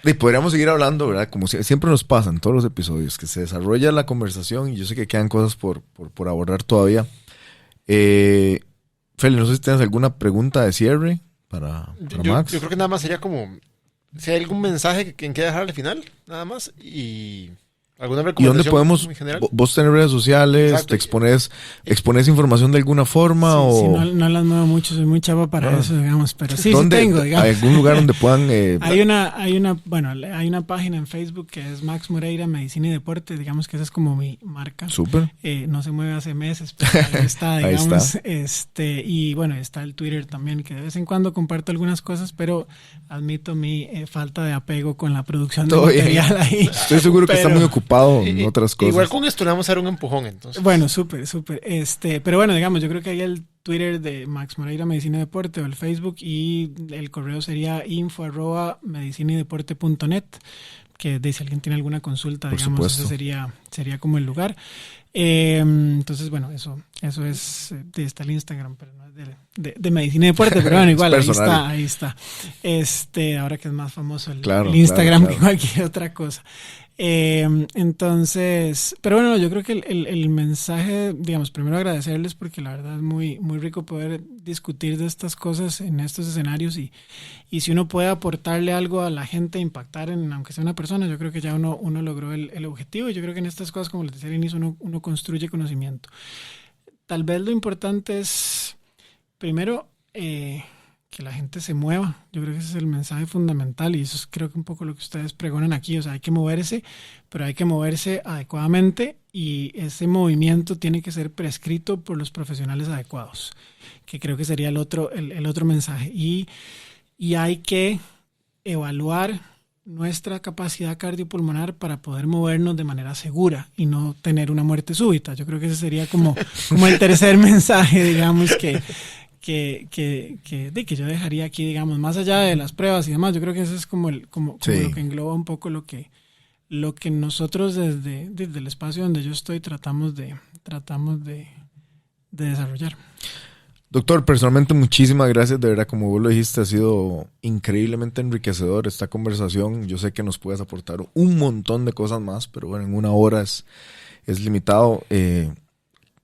y podríamos seguir hablando, ¿verdad? Como siempre nos pasa en todos los episodios, que se desarrolla la conversación y yo sé que quedan cosas por abordar todavía. Feli, no sé si tienes alguna pregunta de cierre para Max. Yo creo que nada más sería como, si hay algún mensaje que quiera dejar al final, nada más, y ¿Alguna ¿Y recomendación dónde podemos? en general? ¿Vos tenés redes sociales? Exacto. ¿Te expones información de alguna forma? Sí, o... sí, no las muevo mucho, soy muy chava para eso, digamos, pero sí ¿Dónde? tengo, digamos. ¿Algún lugar donde puedan...? Hay una página en Facebook que es Max Moreira Medicina y Deporte, digamos que esa es como mi marca. Súper. No se mueve hace meses, pero ahí está, Ahí digamos. está. Y bueno, está el Twitter también, que de vez en cuando comparto algunas cosas, pero admito mi falta de apego con la producción de Todo bien. material ahí. Estoy seguro que está muy ocupado en otras cosas. Igual con esto le vamos a dar un empujón, entonces. Bueno, súper. Pero bueno, digamos, yo creo que hay el Twitter de Max Moreira Medicina y Deporte o el Facebook, y el correo sería info@medicinaydeporte.net, que si alguien tiene alguna consulta, Por digamos, supuesto. ese sería como el lugar. Entonces, bueno, eso es, está el Instagram, pero no es de Medicina y Deporte, pero bueno, igual, ahí está. Ahora que es más famoso el Instagram, claro, que cualquier otra cosa. Entonces, pero bueno, yo creo que el mensaje, digamos, primero agradecerles, porque la verdad es muy, muy rico poder discutir de estas cosas en estos escenarios, y si uno puede aportarle algo a la gente, impactar aunque sea una persona, yo creo que ya uno logró el objetivo. Y yo creo que en estas cosas, como les decía al inicio, uno construye conocimiento. Tal vez lo importante es, primero, que la gente se mueva. Yo creo que ese es el mensaje fundamental, y eso es, creo que un poco lo que ustedes pregonan aquí. O sea, hay que moverse, pero hay que moverse adecuadamente, y ese movimiento tiene que ser prescrito por los profesionales adecuados, que creo que sería el otro mensaje. Y hay que evaluar nuestra capacidad cardiopulmonar para poder movernos de manera segura y no tener una muerte súbita. Yo creo que ese sería como el tercer mensaje, digamos, que yo dejaría aquí, digamos, más allá de las pruebas y demás. Yo creo que eso es como lo que engloba un poco lo que nosotros desde el espacio donde yo estoy tratamos de desarrollar. Doctor, personalmente muchísimas gracias, de verdad, como vos lo dijiste, ha sido increíblemente enriquecedor esta conversación. Yo sé que nos puedes aportar un montón de cosas más, pero bueno, en una hora es limitado.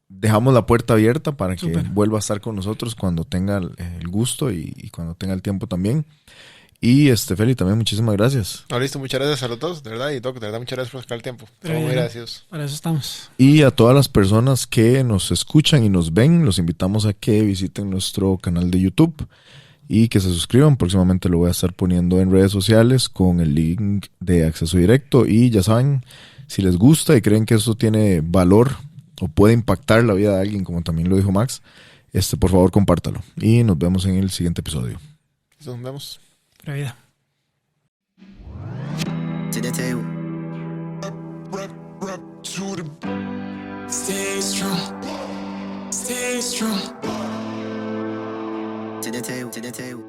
Dejamos la puerta abierta para que vuelva a estar con nosotros cuando tenga el gusto y cuando tenga el tiempo también. Y Feli, también muchísimas gracias. No, listo, muchas gracias a los dos, de verdad, y Doc, de verdad, muchas gracias por sacar el tiempo. Estamos muy agradecidos. Para eso estamos. Y a todas las personas que nos escuchan y nos ven, los invitamos a que visiten nuestro canal de YouTube y que se suscriban. Próximamente lo voy a estar poniendo en redes sociales con el link de acceso directo. Y ya saben, si les gusta y creen que esto tiene valor o puede impactar la vida de alguien, como también lo dijo Max, por favor compártalo. Y nos vemos en el siguiente episodio. Nos vemos. Pura vida. To the table. Stay strong. Stay strong. To the table. To the table.